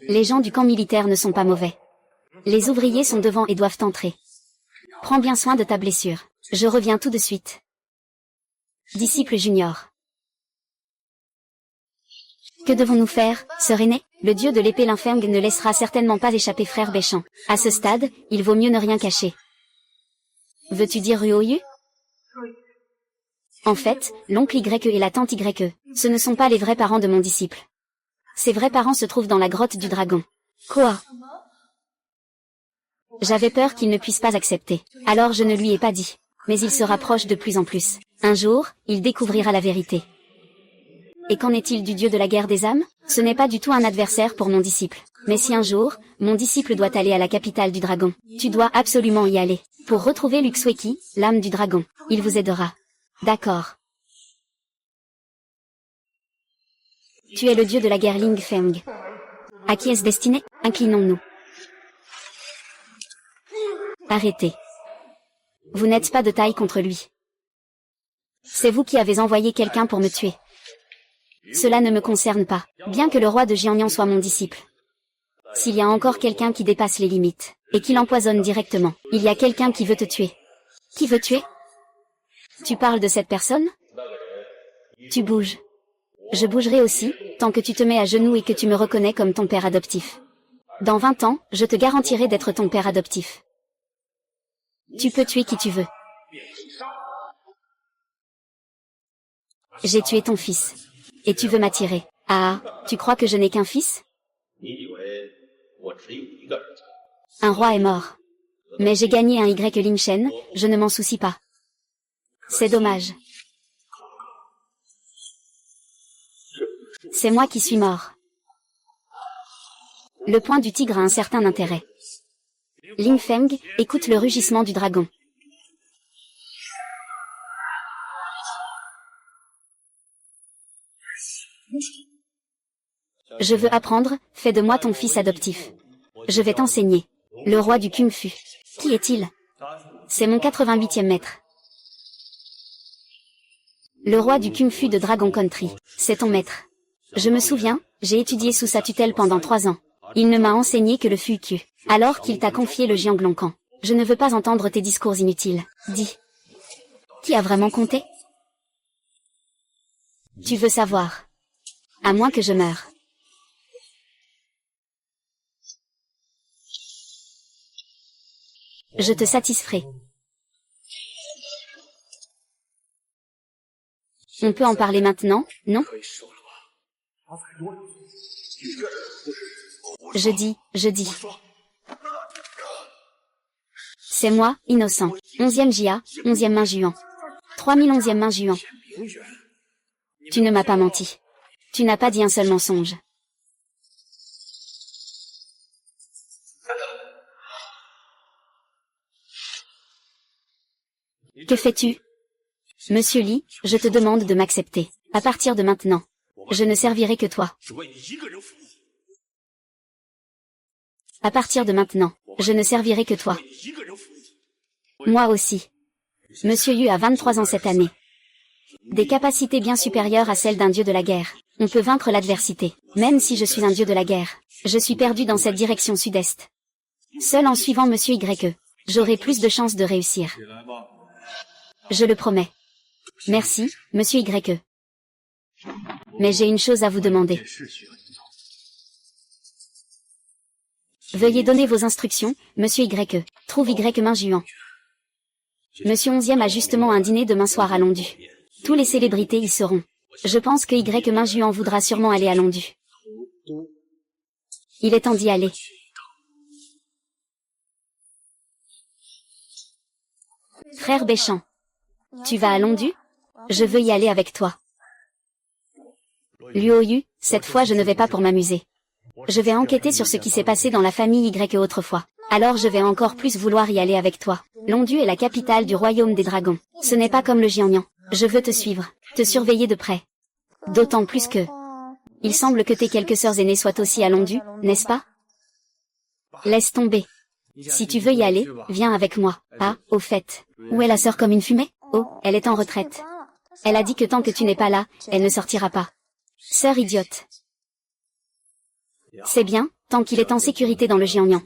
Les gens du camp militaire ne sont pas mauvais. Les ouvriers sont devant et doivent entrer. Prends bien soin de ta blessure. Je reviens tout de suite. Disciple junior. Que devons-nous faire, sœur aînée? Le dieu de l'épée Linfeng ne laissera certainement pas échapper frère Béchamp. À ce stade, il vaut mieux ne rien cacher. Veux-tu dire Ruoyu? En fait, l'oncle Y et la tante Y, ce ne sont pas les vrais parents de mon disciple. Ses vrais parents se trouvent dans la grotte du dragon. Quoi? J'avais peur qu'il ne puisse pas accepter. Alors je ne lui ai pas dit. Mais il se rapproche de plus en plus. Un jour, il découvrira la vérité. Et qu'en est-il du dieu de la guerre des âmes? Ce n'est pas du tout un adversaire pour mon disciple. Mais si un jour, mon disciple doit aller à la capitale du dragon, tu dois absolument y aller. Pour retrouver Luxweki, l'âme du dragon. Il vous aidera. D'accord. Tu es le dieu de la guerre Ling Feng. À qui est-ce destiné? Inclinons-nous. Arrêtez. Vous n'êtes pas de taille contre lui. C'est vous qui avez envoyé quelqu'un pour me tuer. Cela ne me concerne pas, bien que le roi de Jiangnan soit mon disciple. S'il y a encore quelqu'un qui dépasse les limites, et qui l'empoisonne directement, il y a quelqu'un qui veut te tuer. Qui veut tuer? Tu parles de cette personne? Tu bouges. Je bougerai aussi, tant que tu te mets à genoux et que tu me reconnais comme ton père adoptif. Dans 20 ans, je te garantirai d'être ton père adoptif. Tu peux tuer qui tu veux. J'ai tué ton fils. Et tu veux m'attirer. Ah, tu crois que je n'ai qu'un fils? Un roi est mort. Mais j'ai gagné un Y Lin Shen, je ne m'en soucie pas. C'est dommage. C'est moi qui suis mort. Le point du tigre a un certain intérêt. Ling Feng, écoute le rugissement du dragon. Je veux apprendre, fais de moi ton fils adoptif. Je vais t'enseigner. Le roi du Kung Fu. Qui est-il? C'est mon 88e maître. Le roi du Kung Fu de Dragon Country. C'est ton maître. Je me souviens, j'ai étudié sous sa tutelle pendant 3 ans. Il ne m'a enseigné que le Fuku. Alors qu'il t'a confié le Jianglongkan. Je ne veux pas entendre tes discours inutiles. Dis. Qui a vraiment compté? Tu veux savoir. À moins que je meure. Je te satisferai. On peut en parler maintenant, non? Je dis. C'est moi, innocent. 11e Jia, 11e main Juan. 3011e main Juan. Tu ne m'as pas menti. Tu n'as pas dit un seul mensonge. Que fais-tu? Monsieur Li, je te demande de m'accepter. À partir de maintenant, je ne servirai que toi. À partir de maintenant, je ne servirai que toi. Moi aussi. Monsieur Yu a 23 ans cette année. Des capacités bien supérieures à celles d'un dieu de la guerre. On peut vaincre l'adversité. Même si je suis un dieu de la guerre, je suis perdu dans cette direction sud-est. Seul en suivant Monsieur Y, j'aurai plus de chances de réussir. Je le promets. Merci, Monsieur Y. Mais j'ai une chose à vous demander. Veuillez donner vos instructions, Monsieur Y. Trouve Y main Juan. Monsieur 11e a justement un dîner demain soir à Londu. Tous les célébrités y seront. Je pense que Y main Juan voudra sûrement aller à Londu. Il est temps d'y aller. Frère Béchamp. Tu vas à Londu? Je veux y aller avec toi. Luo Yu, cette fois je ne vais pas pour m'amuser. Je vais enquêter sur ce qui s'est passé dans la famille Y autrefois. Alors je vais encore plus vouloir y aller avec toi. Londu est la capitale du royaume des dragons. Ce n'est pas comme le Jiangnan. Je veux te suivre, te surveiller de près. D'autant plus que... Il semble que tes quelques sœurs aînées soient aussi à Londu, n'est-ce pas? Laisse tomber. Si tu veux y aller, viens avec moi. Ah, au fait, où est la sœur comme une fumée? Oh, elle est en retraite. Elle a dit que tant que tu n'es pas là, elle ne sortira pas. Sœur idiote. C'est bien, tant qu'il est en sécurité dans le Jiangnan.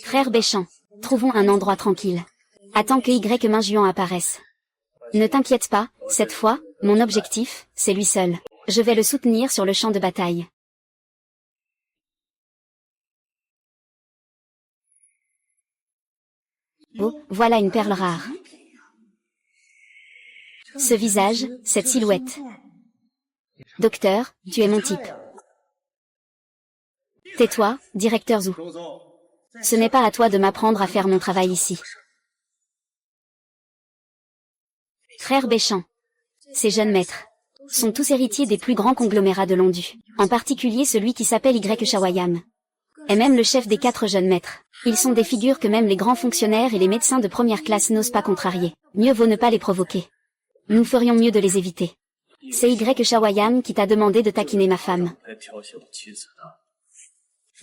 Frère Béchamp, trouvons un endroit tranquille. Attends que Y main Juan apparaisse. Ne t'inquiète pas, cette fois, mon objectif, c'est lui seul. Je vais le soutenir sur le champ de bataille. Oh, voilà une perle rare. Ce visage, cette silhouette. Docteur, tu es mon type. Tais-toi, directeur Zhu. Ce n'est pas à toi de m'apprendre à faire mon travail ici. Frère Béchamp. Ces jeunes maîtres sont tous héritiers des plus grands conglomérats de Londu, en particulier celui qui s'appelle Y Shawayam. Et même le chef des 4 jeunes maîtres. Ils sont des figures que même les grands fonctionnaires et les médecins de première classe n'osent pas contrarier. Mieux vaut ne pas les provoquer. Nous ferions mieux de les éviter. C'est Y Shawayam qui t'a demandé de taquiner ma femme.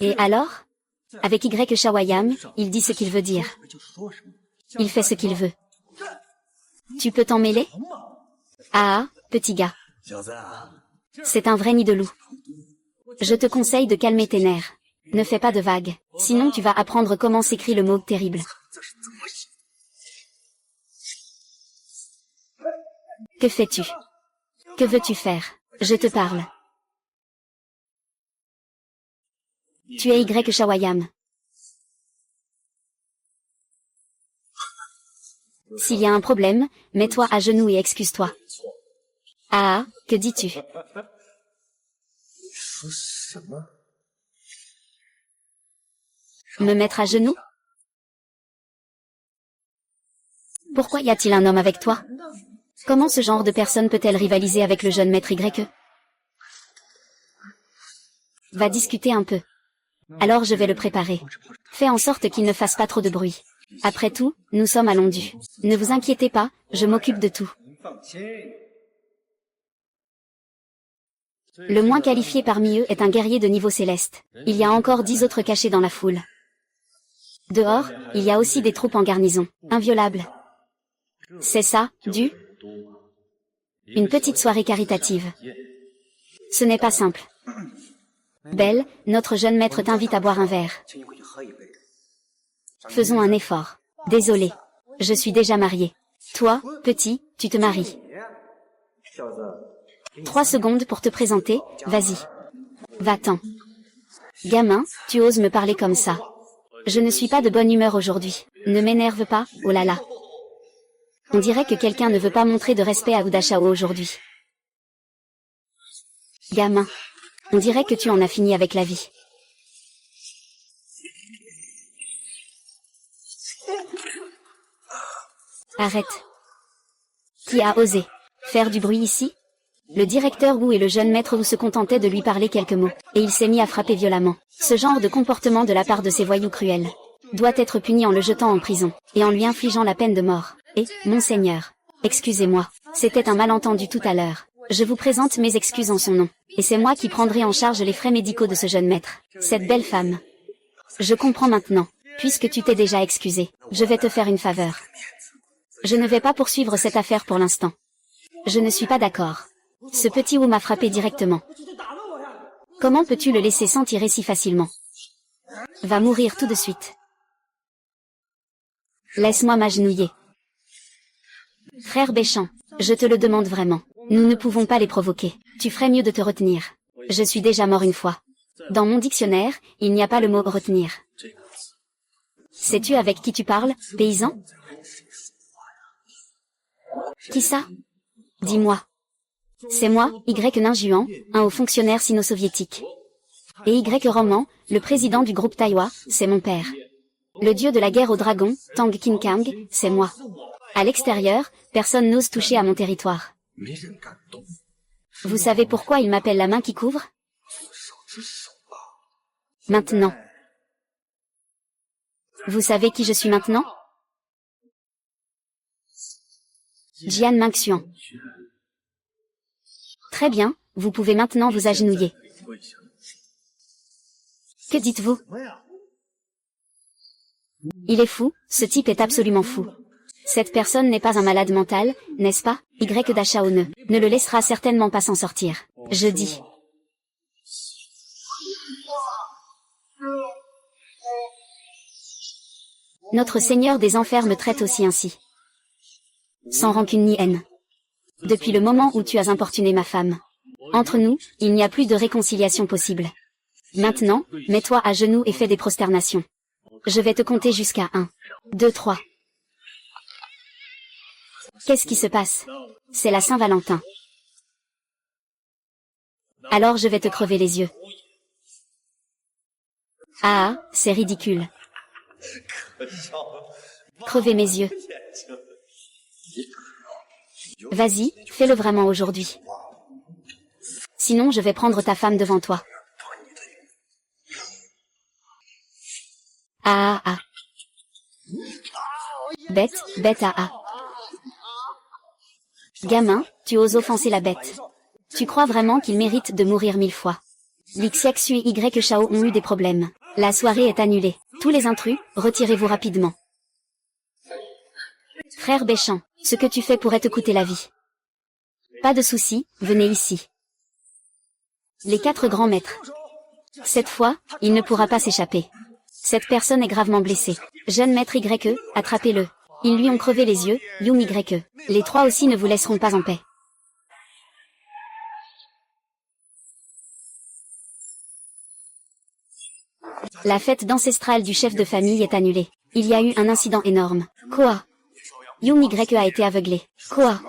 Et alors? Avec Y Shawayam, il dit ce qu'il veut dire. Il fait ce qu'il veut. Tu peux t'en mêler? Ah, petit gars. C'est un vrai nid de loup. Je te conseille de calmer tes nerfs. Ne fais pas de vagues, sinon tu vas apprendre comment s'écrit le mot terrible. Que fais-tu? Que veux-tu faire? Je te parle. Tu es Y Shawayam. S'il y a un problème, mets-toi à genoux et excuse-toi. Ah, que dis-tu? Me mettre à genoux? Pourquoi y a-t-il un homme avec toi? Comment ce genre de personne peut-elle rivaliser avec le jeune maître YE? Va discuter un peu. Alors je vais le préparer. Fais en sorte qu'il ne fasse pas trop de bruit. Après tout, nous sommes à Londu. Ne vous inquiétez pas, je m'occupe de tout. Le moins qualifié parmi eux est un guerrier de niveau céleste. Il y a encore 10 autres cachés dans la foule. Dehors, il y a aussi des troupes en garnison, inviolables. C'est ça, une petite soirée caritative. Ce n'est pas simple. Belle, notre jeune maître t'invite à boire un verre. Faisons un effort. Désolé. Je suis déjà mariée. Toi, petit, tu te maries. 3 secondes pour te présenter, vas-y. Va-t'en. Gamin, tu oses me parler comme ça. Je ne suis pas de bonne humeur aujourd'hui. Ne m'énerve pas, oh là là. On dirait que quelqu'un ne veut pas montrer de respect à Udashao aujourd'hui. Gamin. On dirait que tu en as fini avec la vie. Arrête. Qui a osé faire du bruit ici? Le directeur Wu et le jeune maître Wu se contentaient de lui parler quelques mots, et il s'est mis à frapper violemment. Ce genre de comportement de la part de ces voyous cruels doit être puni en le jetant en prison, et en lui infligeant la peine de mort. Et, monseigneur, excusez-moi, c'était un malentendu tout à l'heure. Je vous présente mes excuses en son nom, et c'est moi qui prendrai en charge les frais médicaux de ce jeune maître, cette belle femme. Je comprends maintenant, puisque tu t'es déjà excusé, je vais te faire une faveur. Je ne vais pas poursuivre cette affaire pour l'instant. Je ne suis pas d'accord. Ce petit Wu m'a frappé directement. Comment peux-tu le laisser s'en tirer si facilement? Va mourir tout de suite. Laisse-moi m'agenouiller. Frère Béchamp, je te le demande vraiment. Nous ne pouvons pas les provoquer. Tu ferais mieux de te retenir. Je suis déjà mort une fois. Dans mon dictionnaire, il n'y a pas le mot retenir. Sais-tu avec qui tu parles, paysan? Qui ça? Dis-moi. C'est moi, Y Ninjuan, un haut fonctionnaire sino-soviétique. Et Y Roman, le président du groupe Taïwa, c'est mon père. Le dieu de la guerre aux dragons, Tang Kin-Kang, c'est moi. À l'extérieur, personne n'ose toucher à mon territoire. Vous savez pourquoi il m'appelle la main qui couvre? Maintenant. Vous savez qui je suis maintenant? Jian Mingxuan. Très bien, vous pouvez maintenant vous agenouiller. Que dites-vous? Il est fou, ce type est absolument fou. Cette personne n'est pas un malade mental, n'est-ce pas? Y Dashao ne le laissera certainement pas s'en sortir. Je dis. Notre Seigneur des Enfers me traite aussi ainsi. Sans rancune ni haine. Depuis le moment où tu as importuné ma femme. Entre nous, il n'y a plus de réconciliation possible. Maintenant, mets-toi à genoux et fais des prosternations. Je vais te compter jusqu'à 1, 2, 3. Qu'est-ce qui se passe? C'est la Saint-Valentin. Alors je vais te crever les yeux. Ah, c'est ridicule. Crever mes yeux. Vas-y, fais-le vraiment aujourd'hui. Sinon je vais prendre ta femme devant toi. Ah ah ah. Bête, bête ah ah. Gamin, tu oses offenser la bête. Tu crois vraiment qu'il mérite de mourir 1000 fois? Lixiaxu et Y Shao ont eu des problèmes. La soirée est annulée. Tous les intrus, retirez-vous rapidement. Frère Béchamp, ce que tu fais pourrait te coûter la vie. Pas de souci, venez ici. Les 4 grands maîtres. Cette fois, il ne pourra pas s'échapper. Cette personne est gravement blessée. Jeune maître YE, attrapez-le. Ils lui ont crevé les yeux, Young YE. Les 3 aussi ne vous laisseront pas en paix. La fête d'ancestrale du chef de famille est annulée. Il y a eu un incident énorme. Quoi? Young YE a été aveuglé. Quoi?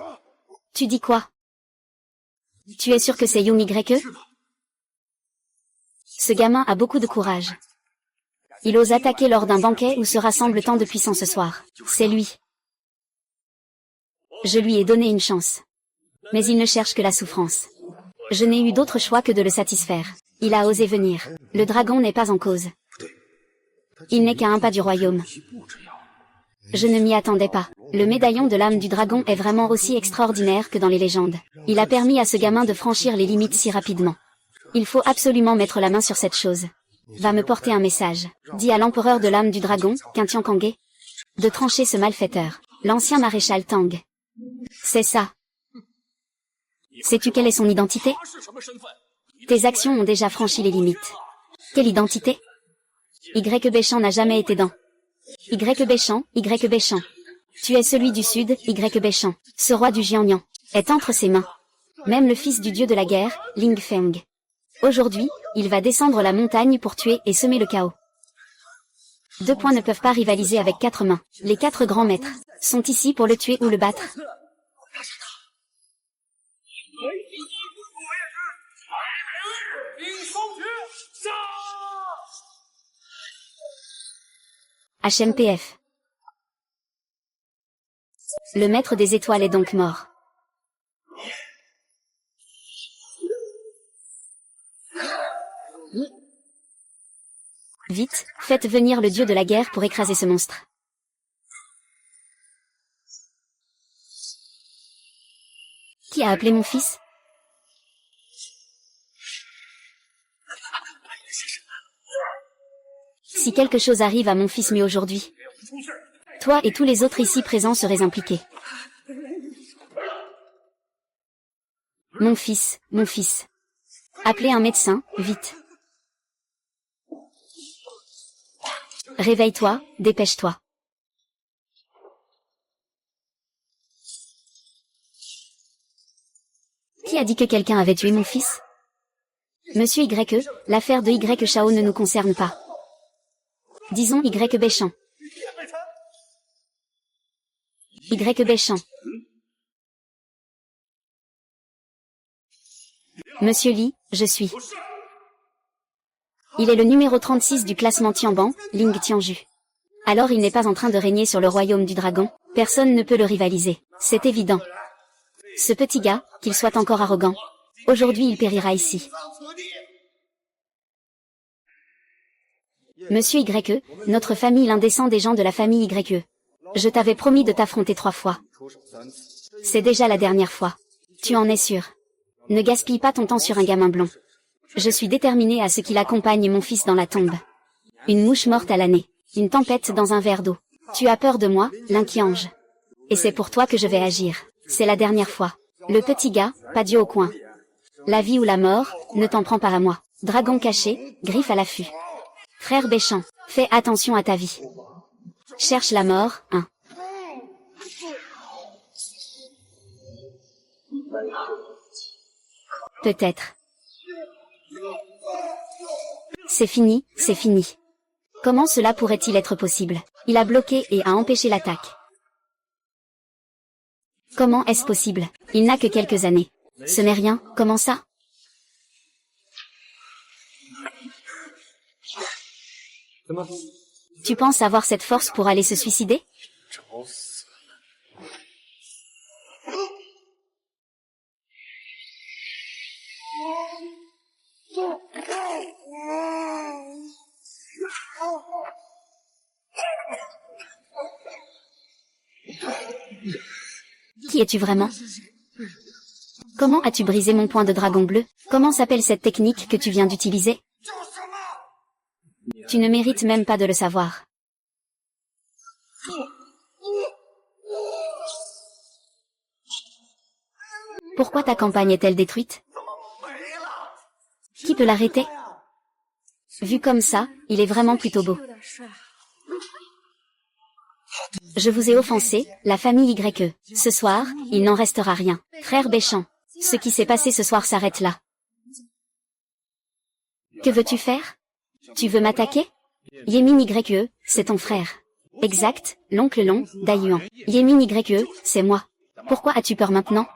Tu dis quoi? Tu es sûr que c'est Young YE? Ce gamin a beaucoup de courage. Il ose attaquer lors d'un banquet où se rassemble tant de puissants ce soir. C'est lui. Je lui ai donné une chance. Mais il ne cherche que la souffrance. Je n'ai eu d'autre choix que de le satisfaire. Il a osé venir. Le dragon n'est pas en cause. Il n'est qu'à un pas du royaume. Je ne m'y attendais pas. Le médaillon de l'âme du dragon est vraiment aussi extraordinaire que dans les légendes. Il a permis à ce gamin de franchir les limites si rapidement. Il faut absolument mettre la main sur cette chose. Va me porter un message. Dis à l'empereur de l'âme du dragon, Quintian Kangé, de trancher ce malfaiteur. L'ancien maréchal Tang. C'est ça. Sais-tu quelle est son identité? Tes actions ont déjà franchi les limites. Quelle identité? Y Béchamp n'a jamais été dans. Y Béchamp. Tu es celui du Sud, Y Béchamp. Ce roi du Jiangnan est entre ses mains. Même le fils du dieu de la guerre, Ling Feng. Aujourd'hui, il va descendre la montagne pour tuer et semer le chaos. 2 points ne peuvent pas rivaliser avec 4 mains. Les 4 grands maîtres sont ici pour le tuer ou le battre. HMPF. Le maître des étoiles est donc mort. Vite, faites venir le dieu de la guerre pour écraser ce monstre. Qui a appelé mon fils? Si quelque chose arrive à mon fils mais aujourd'hui, toi et tous les autres ici présents seraient impliqués. Mon fils. Appelez un médecin, vite. Réveille-toi, dépêche-toi. Qui a dit que quelqu'un avait tué mon fils? Monsieur YE, l'affaire de Y Chao ne nous concerne pas. Disons Y Béchamp. Y Béchamp. Monsieur Li, je suis. Il est le numéro 36 du classement Tianban, Ling Tianju. Alors il n'est pas en train de régner sur le royaume du dragon, personne ne peut le rivaliser, c'est évident. Ce petit gars, qu'il soit encore arrogant, aujourd'hui il périra ici. Monsieur YE, notre famille l'un descend des gens de la famille YE. Je t'avais promis de t'affronter 3 fois. C'est déjà la dernière fois. Tu en es sûr. Ne gaspille pas ton temps sur un gamin blond. Je suis déterminé à ce qu'il accompagne mon fils dans la tombe. Une mouche morte à l'année. Une tempête dans un verre d'eau. Tu as peur de moi, l'inquiange. Et c'est pour toi que je vais agir. C'est la dernière fois. Le petit gars, pas Dieu au coin. La vie ou la mort, ne t'en prends pas à moi. Dragon caché, griffe à l'affût. Frère Béchamp, fais attention à ta vie. Cherche la mort, hein. Peut-être. C'est fini, c'est fini. Comment cela pourrait-il être possible? Il a bloqué et a empêché l'attaque. Comment est-ce possible? Il n'a que quelques années. Ce n'est rien, comment ça? Tu penses avoir cette force pour aller se suicider? Qui es-tu vraiment? Comment as-tu brisé mon poing de dragon bleu? Comment s'appelle cette technique que tu viens d'utiliser? Tu ne mérites même pas de le savoir. Pourquoi ta campagne est-elle détruite? Qui peut l'arrêter? Vu comme ça, il est vraiment plutôt beau. Je vous ai offensé, la famille YE. Ce soir, il n'en restera rien. Frère Béchamp, ce qui s'est passé ce soir s'arrête là. Que veux-tu faire? Tu veux m'attaquer? Yemin YE, c'est ton frère. Exact, l'oncle long, Daiyuan. Yemin YE, c'est moi. Pourquoi as-tu peur maintenant?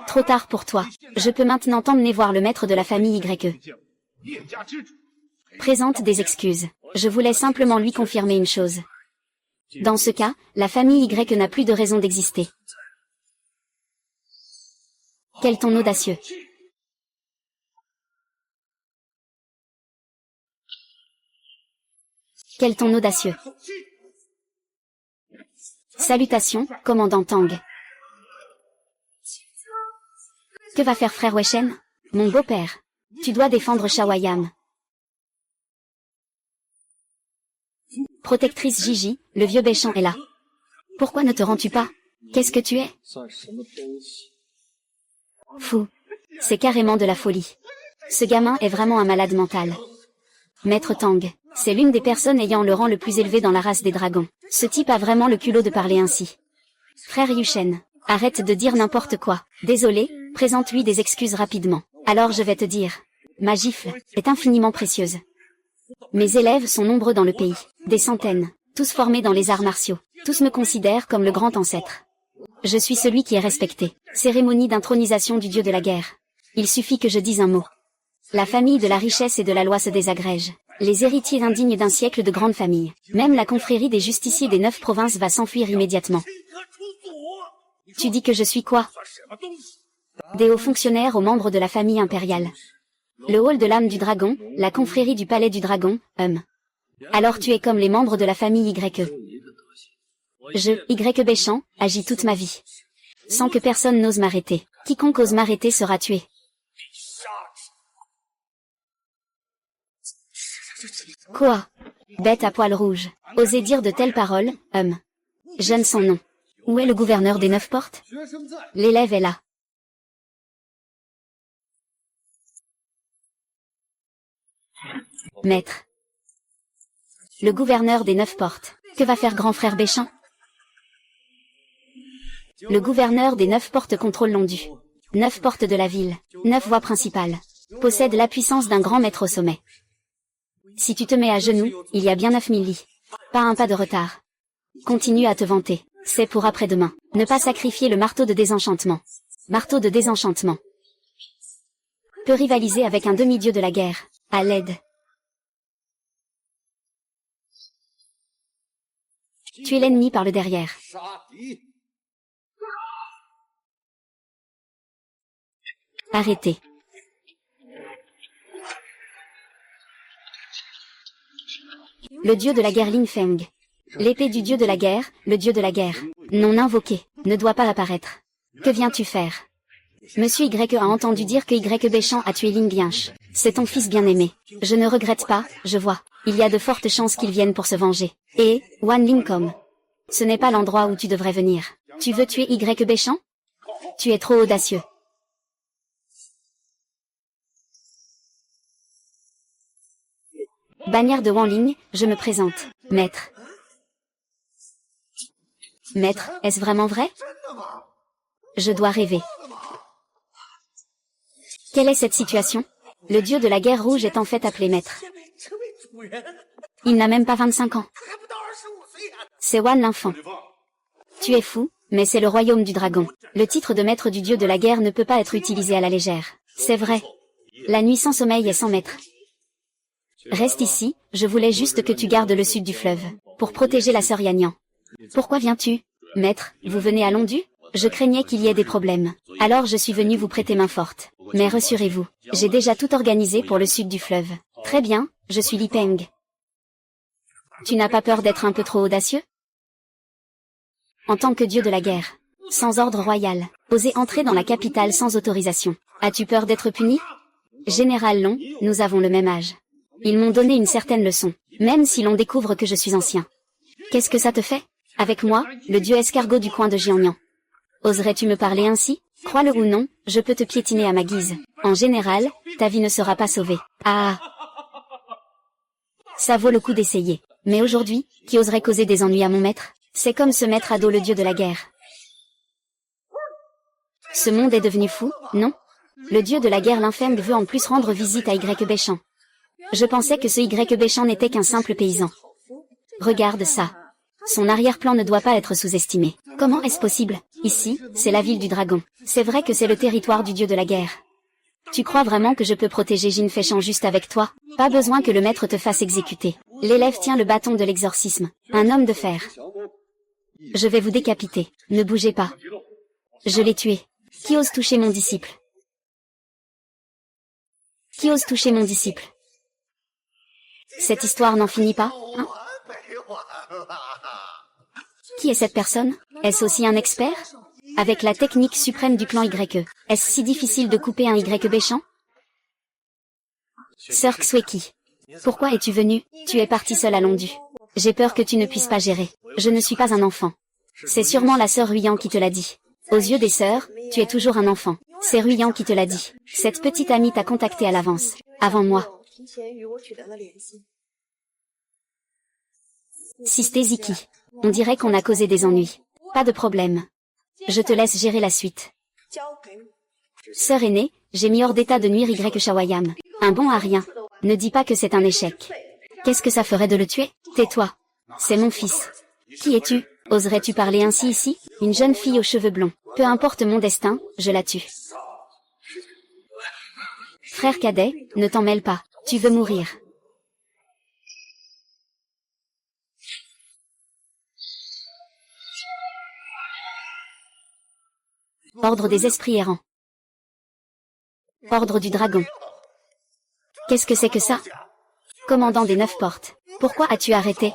Trop tard pour toi. Je peux maintenant t'emmener voir le maître de la famille YE. Présente des excuses. Je voulais simplement lui confirmer une chose. Dans ce cas, la famille Y n'a plus de raison d'exister. Quel ton audacieux. Quel ton audacieux. Salutations, commandant Tang. Que va faire frère Weishen? Mon beau-père. Tu dois défendre Shawayam. Protectrice Gigi, le vieux Béchamp est là. Pourquoi ne te rends-tu pas? Qu'est-ce que tu es? Fou. C'est carrément de la folie. Ce gamin est vraiment un malade mental. Maître Tang, c'est l'une des personnes ayant le rang le plus élevé dans la race des dragons. Ce type a vraiment le culot de parler ainsi. Frère Yushen, arrête de dire n'importe quoi. Désolé, présente-lui des excuses rapidement. Alors je vais te dire. Ma gifle est infiniment précieuse. Mes élèves sont nombreux dans le pays. Des centaines. Tous formés dans les arts martiaux. Tous me considèrent comme le grand ancêtre. Je suis celui qui est respecté. Cérémonie d'intronisation du dieu de la guerre. Il suffit que je dise un mot. La famille de la richesse et de la loi se désagrège. Les héritiers indignes d'un siècle de grande famille. Même la confrérie des justiciers des 9 provinces va s'enfuir immédiatement. Tu dis que je suis quoi? Des hauts fonctionnaires aux membres de la famille impériale. Le hall de l'âme du dragon, la confrérie du palais du dragon, Alors tu es comme les membres de la famille YE. Je, YE Béchamp, agis toute ma vie. Sans que personne n'ose m'arrêter. Quiconque ose m'arrêter sera tué. Quoi? Bête à poil rouge. Oser dire de telles paroles, Jeune son nom. Où est le gouverneur des 9 portes? L'élève est là. Maître. Le gouverneur des 9 portes. Que va faire grand frère Béchamp? Le gouverneur des 9 portes contrôle Londu. 9 portes de la ville, 9 voies principales. Possède la puissance d'un grand maître au sommet. Si tu te mets à genoux, il y a bien 9000 lits. Pas un pas de retard. Continue à te vanter. C'est pour après-demain. Ne pas sacrifier le marteau de désenchantement. Marteau de désenchantement. Peut rivaliser avec un demi-dieu de la guerre. À l'aide. Tu es l'ennemi par le derrière. Arrêtez. Le dieu de la guerre Lin Feng. L'épée du dieu de la guerre, le dieu de la guerre. Non invoqué, ne doit pas apparaître. Que viens-tu faire? Monsieur Y a entendu dire que Y Béchamp a tué Ling Bianche. C'est ton fils bien-aimé. Je ne regrette pas, je vois. Il y a de fortes chances qu'il vienne pour se venger. Et, Wan Lingcom. Ce n'est pas l'endroit où tu devrais venir. Tu veux tuer Y Béchamp? Tu es trop audacieux. Bannière de Wanling, je me présente. Maître. Maître, est-ce vraiment vrai? Je dois rêver. Quelle est cette situation? Le dieu de la guerre rouge est en fait appelé maître. Il n'a même pas 25 ans. C'est Wan l'enfant. Tu es fou, mais c'est le royaume du dragon. Le titre de maître du dieu de la guerre ne peut pas être utilisé à la légère. C'est vrai. La nuit sans sommeil est sans maître. Reste ici, je voulais juste que tu gardes le sud du fleuve, pour protéger la sœur Yanyan. Pourquoi viens-tu? Maître, vous venez à Londu? Je craignais qu'il y ait des problèmes. Alors je suis venu vous prêter main forte. Mais rassurez-vous, j'ai déjà tout organisé pour le sud du fleuve. Très bien, je suis Li Peng. Tu n'as pas peur d'être un peu trop audacieux? En tant que dieu de la guerre, sans ordre royal, oser entrer dans la capitale sans autorisation. As-tu peur d'être puni? Général Long, nous avons le même âge. Ils m'ont donné une certaine leçon, même si l'on découvre que je suis ancien. Qu'est-ce que ça te fait? Avec moi, le dieu escargot du coin de Jiangnan. Oserais-tu me parler ainsi? Crois-le ou non, je peux te piétiner à ma guise. En général, ta vie ne sera pas sauvée. Ah! Ça vaut le coup d'essayer. Mais aujourd'hui, qui oserait causer des ennuis à mon maître? C'est comme se mettre à dos le dieu de la guerre. Ce monde est devenu fou, non? Le dieu de la guerre l'infême veut en plus rendre visite à Y Béchamp. Je pensais que ce Y Béchamp n'était qu'un simple paysan. Regarde ça. Son arrière-plan ne doit pas être sous-estimé. Comment est-ce possible? Ici, c'est la ville du dragon. C'est vrai que c'est le territoire du dieu de la guerre. Tu crois vraiment que je peux protéger Jin Feichang juste avec toi? Pas besoin que le maître te fasse exécuter. L'élève tient le bâton de l'exorcisme. Un homme de fer. Je vais vous décapiter. Ne bougez pas. Je l'ai tué. Qui ose toucher mon disciple? Qui ose toucher mon disciple? Cette histoire n'en finit pas, hein? Qui est cette personne? Est-ce aussi un expert? Avec la technique suprême du clan YE, est-ce si difficile de couper un Y béchant? Sœur Xueki. Pourquoi es-tu venue? Tu es partie seule à Londu. J'ai peur que tu ne puisses pas gérer. Je ne suis pas un enfant. C'est sûrement la sœur Ruyan qui te l'a dit. Aux yeux des sœurs, tu es toujours un enfant. C'est Ruyan qui te l'a dit. Cette petite amie t'a contacté à l'avance. Avant moi. Sisteziki. On dirait qu'on a causé des ennuis. Pas de problème. Je te laisse gérer la suite. Sœur aînée, j'ai mis hors d'état de nuire Y Shawayam. Un bon à rien. Ne dis pas que c'est un échec. Qu'est-ce que ça ferait de le tuer? Tais-toi. C'est mon fils. Qui es-tu? Oserais-tu parler ainsi ici? Une jeune fille aux cheveux blonds. Peu importe mon destin, je la tue. Frère cadet, ne t'en mêle pas. Tu veux mourir. Ordre des esprits errants. Ordre du dragon. Qu'est-ce que c'est que ça? Commandant des 9 portes. Pourquoi as-tu arrêté?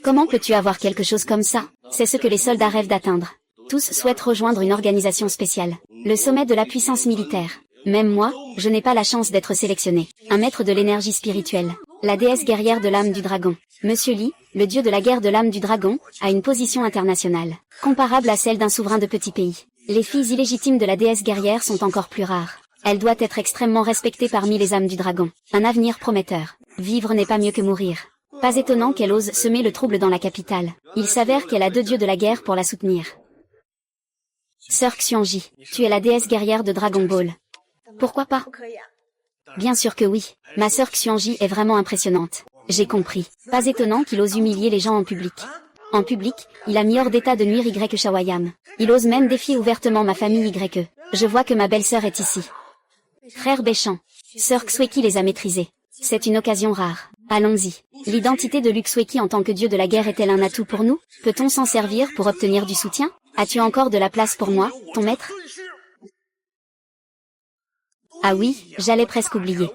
Comment peux-tu avoir quelque chose comme ça? C'est ce que les soldats rêvent d'atteindre. Tous souhaitent rejoindre une organisation spéciale. Le sommet de la puissance militaire. Même moi, je n'ai pas la chance d'être sélectionné. Un maître de l'énergie spirituelle. La déesse guerrière de l'âme du dragon. Monsieur Li, le dieu de la guerre de l'âme du dragon, a une position internationale, comparable à celle d'un souverain de petit pays. Les filles illégitimes de la déesse guerrière sont encore plus rares. Elle doit être extrêmement respectée parmi les âmes du dragon. Un avenir prometteur. Vivre n'est pas mieux que mourir. Pas étonnant qu'elle ose semer le trouble dans la capitale. Il s'avère qu'elle a 2 dieux de la guerre pour la soutenir. Sœur Xuanji, tu es la déesse guerrière de Dragon Ball. Pourquoi pas? Bien sûr que oui. Ma sœur Xuanji est vraiment impressionnante. J'ai compris. Pas étonnant qu'il ose humilier les gens en public. En public, il a mis hors d'état de nuire Y Shawayam. Il ose même défier ouvertement ma famille YE. Je vois que ma belle-sœur est ici. Frère Béchant. Sœur Xueki les a maîtrisés. C'est une occasion rare. Allons-y. L'identité de Luxweki en tant que dieu de la guerre est-elle un atout pour nous? Peut-on s'en servir pour obtenir du soutien? As-tu encore de la place pour moi, ton maître? Ah oui, j'allais presque oublier.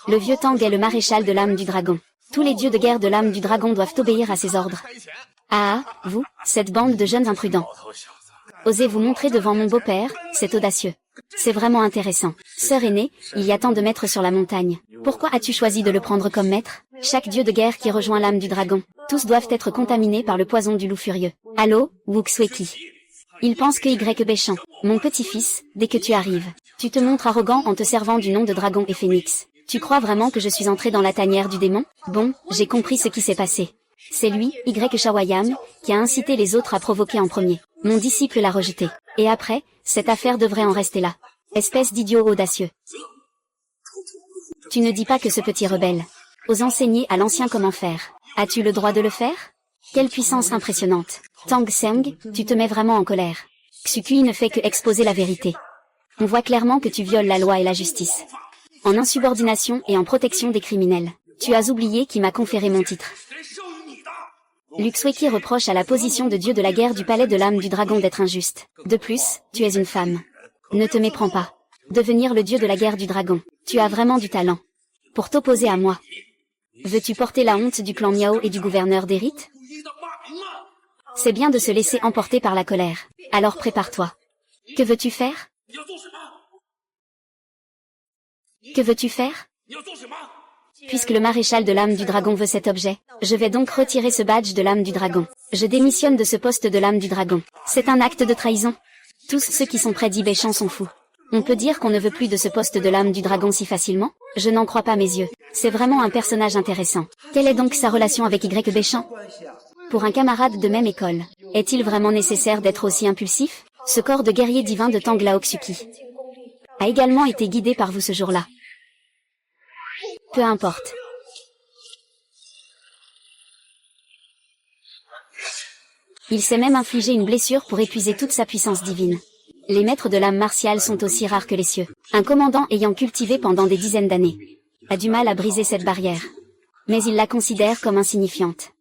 Le vieux Tang est le maréchal de l'âme du dragon. Tous les dieux de guerre de l'âme du dragon doivent obéir à ses ordres. Ah, vous, cette bande de jeunes imprudents. Osez vous montrer devant mon beau-père, c'est audacieux. C'est vraiment intéressant. Sœur aînée, il y a tant de maîtres sur la montagne. Pourquoi as-tu choisi de le prendre comme maître? Chaque dieu de guerre qui rejoint l'âme du dragon. Tous doivent être contaminés par le poison du loup furieux. Allô, Wuxweki. Il pense que Y Béchant, mon petit-fils, dès que tu arrives, tu te montres arrogant en te servant du nom de dragon et phénix. Tu crois vraiment que je suis entré dans la tanière du démon? Bon, j'ai compris ce qui s'est passé. C'est lui, Y Shawayam, qui a incité les autres à provoquer en premier. Mon disciple l'a rejeté. Et après, cette affaire devrait en rester là. Espèce d'idiot audacieux. Tu ne dis pas que ce petit rebelle ose enseigner à l'ancien comment faire. As-tu le droit de le faire? Quelle puissance impressionnante. Tang Seng, tu te mets vraiment en colère. Xukui ne fait que exposer la vérité. On voit clairement que tu violes la loi et la justice. En insubordination et en protection des criminels. Tu as oublié qui m'a conféré mon titre. Luxweki reproche à la position de dieu de la guerre du palais de l'âme du dragon d'être injuste. De plus, tu es une femme. Ne te méprends pas. Devenir le dieu de la guerre du dragon. Tu as vraiment du talent. Pour t'opposer à moi. Veux-tu porter la honte du clan Miao et du gouverneur d'Érite? C'est bien de se laisser emporter par la colère. Alors prépare-toi. Que veux-tu faire? Que veux-tu faire? Puisque le maréchal de l'âme du dragon veut cet objet, je vais donc retirer ce badge de l'âme du dragon. Je démissionne de ce poste de l'âme du dragon. C'est un acte de trahison. Tous ceux qui sont près d'Ibéchant sont fous. On peut dire qu'on ne veut plus de ce poste de l'âme du dragon si facilement? Je n'en crois pas mes yeux. C'est vraiment un personnage intéressant. Quelle est donc sa relation avec Y Béchant? Pour un camarade de même école, est-il vraiment nécessaire d'être aussi impulsif? Ce corps de guerrier divin de Tang Laoxuki a également été guidé par vous ce jour-là. Peu importe. Il s'est même infligé une blessure pour épuiser toute sa puissance divine. Les maîtres de l'âme martiale sont aussi rares que les cieux. Un commandant ayant cultivé pendant des dizaines d'années a du mal à briser cette barrière. Mais il la considère comme insignifiante.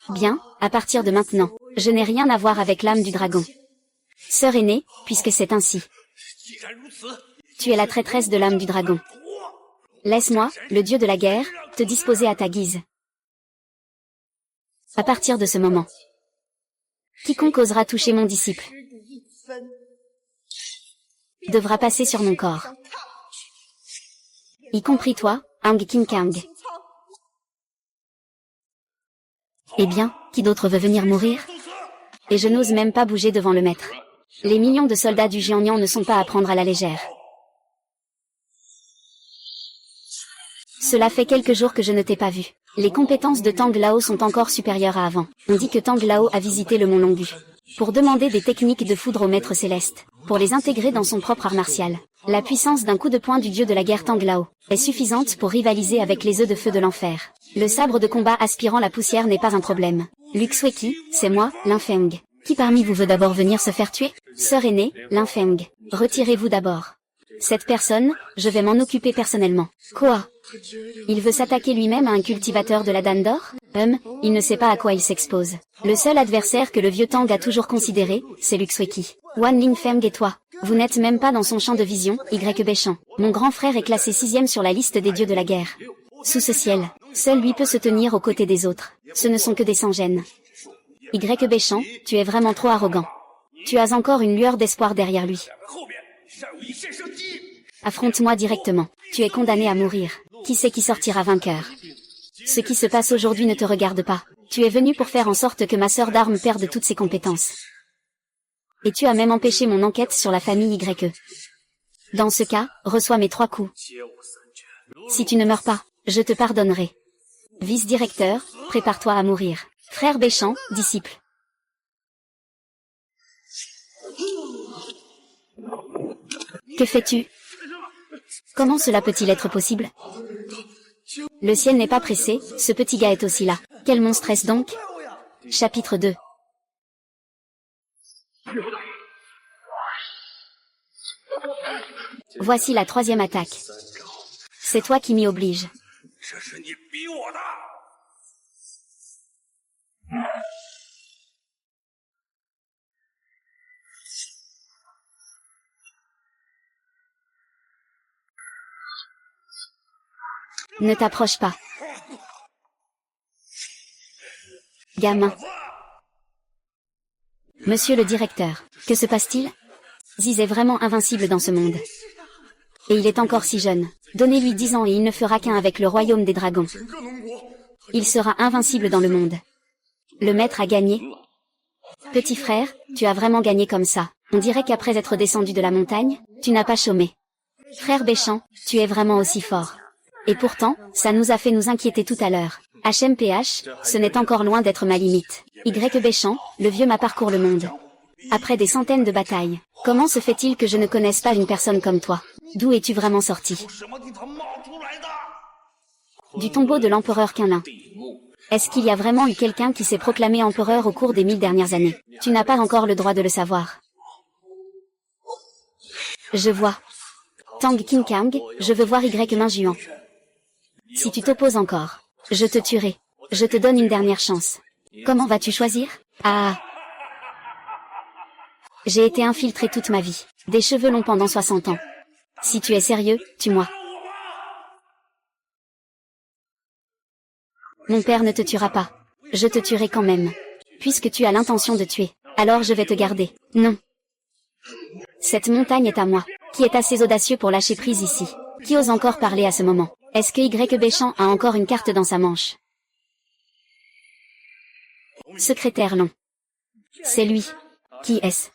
Bien, à partir de maintenant, je n'ai rien à voir avec l'âme du dragon. Sœur aînée, puisque c'est ainsi. Tu es la traîtresse de l'âme du dragon. Laisse-moi, le dieu de la guerre, te disposer à ta guise. À partir de ce moment, quiconque osera toucher mon disciple devra passer sur mon corps. Y compris toi, Ang King Kang. Eh bien, qui d'autre veut venir mourir? Et je n'ose même pas bouger devant le maître. Les millions de soldats du Jiangnan ne sont pas à prendre à la légère. Cela fait quelques jours que je ne t'ai pas vu. Les compétences de Tang Lao sont encore supérieures à avant. On dit que Tang Lao a visité le mont Longbu pour demander des techniques de foudre au maître céleste, pour les intégrer dans son propre art martial. La puissance d'un coup de poing du dieu de la guerre Tang Lao est suffisante pour rivaliser avec les œufs de feu de l'enfer. Le sabre de combat aspirant la poussière n'est pas un problème. Luke Sueki, c'est moi, Lin Feng. Qui parmi vous veut d'abord venir se faire tuer? Sœur aînée, Lin Feng. Retirez-vous d'abord. Cette personne, je vais m'en occuper personnellement. Quoi? Il veut s'attaquer lui-même à un cultivateur de la Dame d'Or? Il ne sait pas à quoi il s'expose. Le seul adversaire que le vieux Tang a toujours considéré, c'est Luke Sueki. Wan Ling Feng et toi, vous n'êtes même pas dans son champ de vision, Y. Béchamp. Mon grand frère est classé 6e sur la liste des dieux de la guerre. Sous ce ciel, seul lui peut se tenir aux côtés des autres. Ce ne sont que des sans-gêne. Y. Béchamp, tu es vraiment trop arrogant. Tu as encore une lueur d'espoir derrière lui. Affronte-moi directement. Tu es condamné à mourir. Qui c'est qui sortira vainqueur? Ce qui se passe aujourd'hui ne te regarde pas. Tu es venu pour faire en sorte que ma sœur d'armes perde toutes ses compétences. Et tu as même empêché mon enquête sur la famille YE. Dans ce cas, reçois mes 3 coups. Si tu ne meurs pas, je te pardonnerai. Vice-directeur, prépare-toi à mourir. Frère Béchamp, disciple. Que fais-tu? Comment cela peut-il être possible? Le ciel n'est pas pressé, ce petit gars est aussi là. Quel monstre est-ce donc? Chapitre 2. Voici la 3e attaque. C'est toi qui m'y oblige. Ne t'approche pas. Gamin. Monsieur le directeur, que se passe-t-il? Ziz est vraiment invincible dans ce monde. Et il est encore si jeune. Donnez-lui 10 ans et il ne fera qu'un avec le royaume des dragons. Il sera invincible dans le monde. Le maître a gagné. Petit frère, tu as vraiment gagné comme ça. On dirait qu'après être descendu de la montagne, tu n'as pas chômé. Frère Béchamp, tu es vraiment aussi fort. Et pourtant, ça nous a fait nous inquiéter tout à l'heure. HMPH, ce n'est encore loin d'être ma limite. Y. Béchamp, le vieux m'a parcouru le monde. Après des centaines de batailles, comment se fait-il que je ne connaisse pas une personne comme toi? D'où es-tu vraiment sorti? Du tombeau de l'empereur Qinlin. Est-ce qu'il y a vraiment eu quelqu'un qui s'est proclamé empereur au cours des 1000 dernières années? Tu n'as pas encore le droit de le savoir. Je vois. Tang King Kang, je veux voir Y. Main Juan. Si tu t'opposes encore, je te tuerai. Je te donne une dernière chance. Comment vas-tu choisir? Ah. J'ai été infiltré toute ma vie. Des cheveux longs pendant 60 ans. Si tu es sérieux, tue-moi. Mon père ne te tuera pas. Je te tuerai quand même. Puisque tu as l'intention de tuer, alors je vais te garder. Non. Cette montagne est à moi. Qui est assez audacieux pour lâcher prise ici? Qui ose encore parler à ce moment? Est-ce que Y. Béchamp a encore une carte dans sa manche? Secrétaire long. C'est lui. Qui est-ce?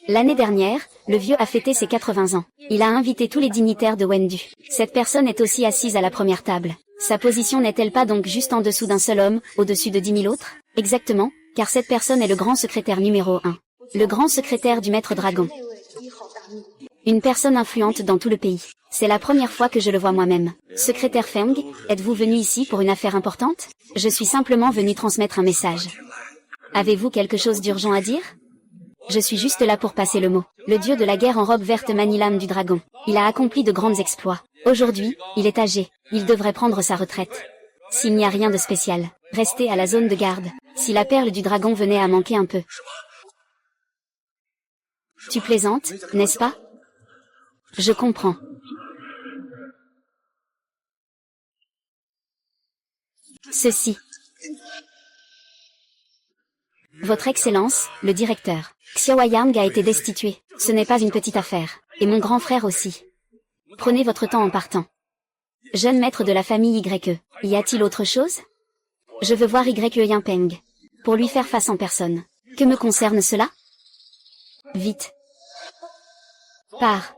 L'année dernière, le vieux a fêté ses 80 ans. Il a invité tous les dignitaires de Wendu. Cette personne est aussi assise à la première table. Sa position n'est-elle pas donc juste en dessous d'un seul homme, au-dessus de 10 000 autres? Exactement, car cette personne est le grand secrétaire numéro 1. Le grand secrétaire du maître dragon. Une personne influente dans tout le pays. C'est la première fois que je le vois moi-même. Secrétaire Feng, êtes-vous venu ici pour une affaire importante? Je suis simplement venu transmettre un message. Avez-vous quelque chose d'urgent à dire? Je suis juste là pour passer le mot. Le dieu de la guerre en robe verte manie l'âme du dragon. Il a accompli de grands exploits. Aujourd'hui, il est âgé. Il devrait prendre sa retraite. S'il n'y a rien de spécial, restez à la zone de garde. Si la perle du dragon venait à manquer un peu. Tu plaisantes, n'est-ce pas? Je comprends. Ceci. Votre Excellence, le directeur. Xiao Yang a été destitué. Ce n'est pas une petite affaire. Et mon grand frère aussi. Prenez votre temps en partant. Jeune maître de la famille YE. Y a-t-il autre chose? Je veux voir YE Yinpeng. Pour lui faire face en personne. Que me concerne cela? Vite. Pars.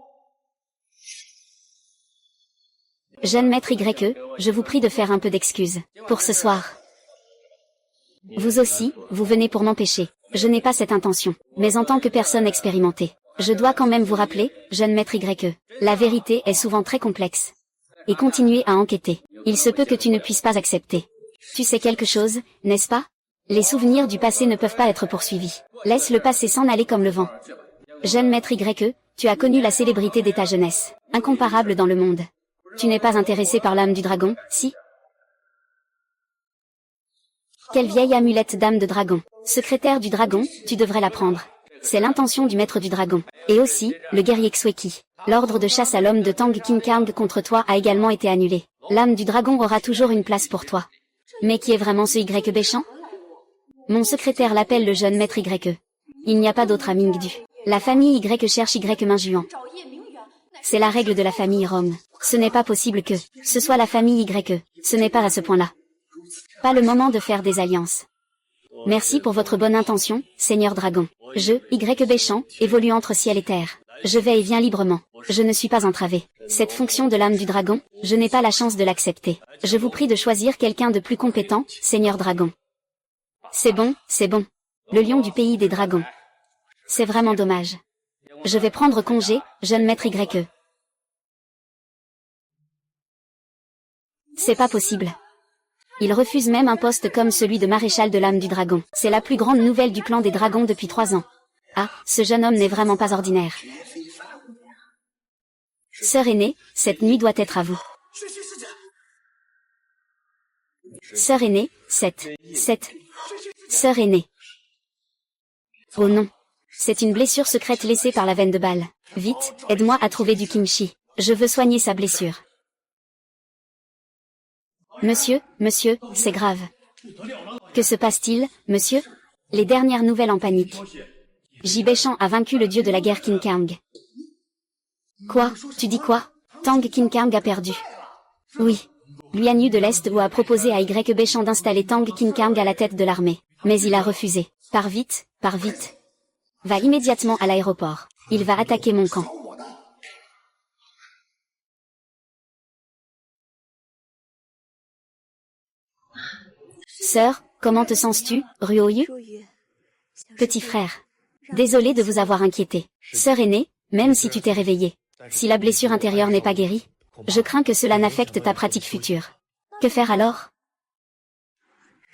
Jeune maître YE, je vous prie de faire un peu d'excuses. Pour ce soir. Vous aussi, vous venez pour m'empêcher. Je n'ai pas cette intention. Mais en tant que personne expérimentée, je dois quand même vous rappeler, jeune maître YE, la vérité est souvent très complexe. Et continuer à enquêter. Il se peut que tu ne puisses pas accepter. Tu sais quelque chose, n'est-ce pas? Les souvenirs du passé ne peuvent pas être poursuivis. Laisse le passé s'en aller comme le vent. Jeune maître YE, tu as connu la célébrité de ta jeunesse, incomparable dans le monde. Tu n'es pas intéressé par l'âme du dragon, si? Quelle vieille amulette d'âme de dragon. Secrétaire du dragon, tu devrais la prendre. C'est l'intention du maître du dragon. Et aussi, le guerrier Xueki. L'ordre de chasse à l'homme de Tang Qinkang contre toi a également été annulé. L'âme du dragon aura toujours une place pour toi. Mais qui est vraiment ce Y Béchamp? Mon secrétaire l'appelle le jeune maître YE. Il n'y a pas d'autre à Mingdu. La famille Y cherche Y Minjuan. C'est la règle de la famille Rome. Ce n'est pas possible que ce soit la famille YE. Ce n'est pas à ce point-là. Pas le moment de faire des alliances. Merci pour votre bonne intention, Seigneur Dragon. Je, Y Béchamp, évolue entre ciel et terre. Je vais et viens librement. Je ne suis pas entravé. Cette fonction de l'âme du dragon, je n'ai pas la chance de l'accepter. Je vous prie de choisir quelqu'un de plus compétent, Seigneur Dragon. C'est bon, c'est bon. Le lion du pays des dragons. C'est vraiment dommage. Je vais prendre congé, jeune maître YE. C'est pas possible. Il refuse même un poste comme celui de maréchal de l'âme du dragon. C'est la plus grande nouvelle du clan des dragons depuis 3 ans. Ah, ce jeune homme n'est vraiment pas ordinaire. Sœur aînée, cette nuit doit être à vous. Sœur aînée, cette. Sœur aînée. Oh non. C'est une blessure secrète laissée par la veine de balle. Vite, aide-moi à trouver du kimchi. Je veux soigner sa blessure. Monsieur, c'est grave. Que se passe-t-il, monsieur? Les dernières nouvelles en panique. Béchamp a vaincu le dieu de la guerre Qinkang. Quoi? Tu dis quoi? Tang Qinkang a perdu. Oui. Lian Yu de l'Est a proposé à Y Béchamp d'installer Tang Qinkang à la tête de l'armée. Mais il a refusé. Pars vite. Va immédiatement à l'aéroport. Il va attaquer mon camp. Sœur, comment te sens-tu, Ruoyu? Petit frère. Désolé de vous avoir inquiété. Sœur aînée, même si tu t'es réveillée. Si la blessure intérieure n'est pas guérie, je crains que cela n'affecte ta pratique future. Que faire alors?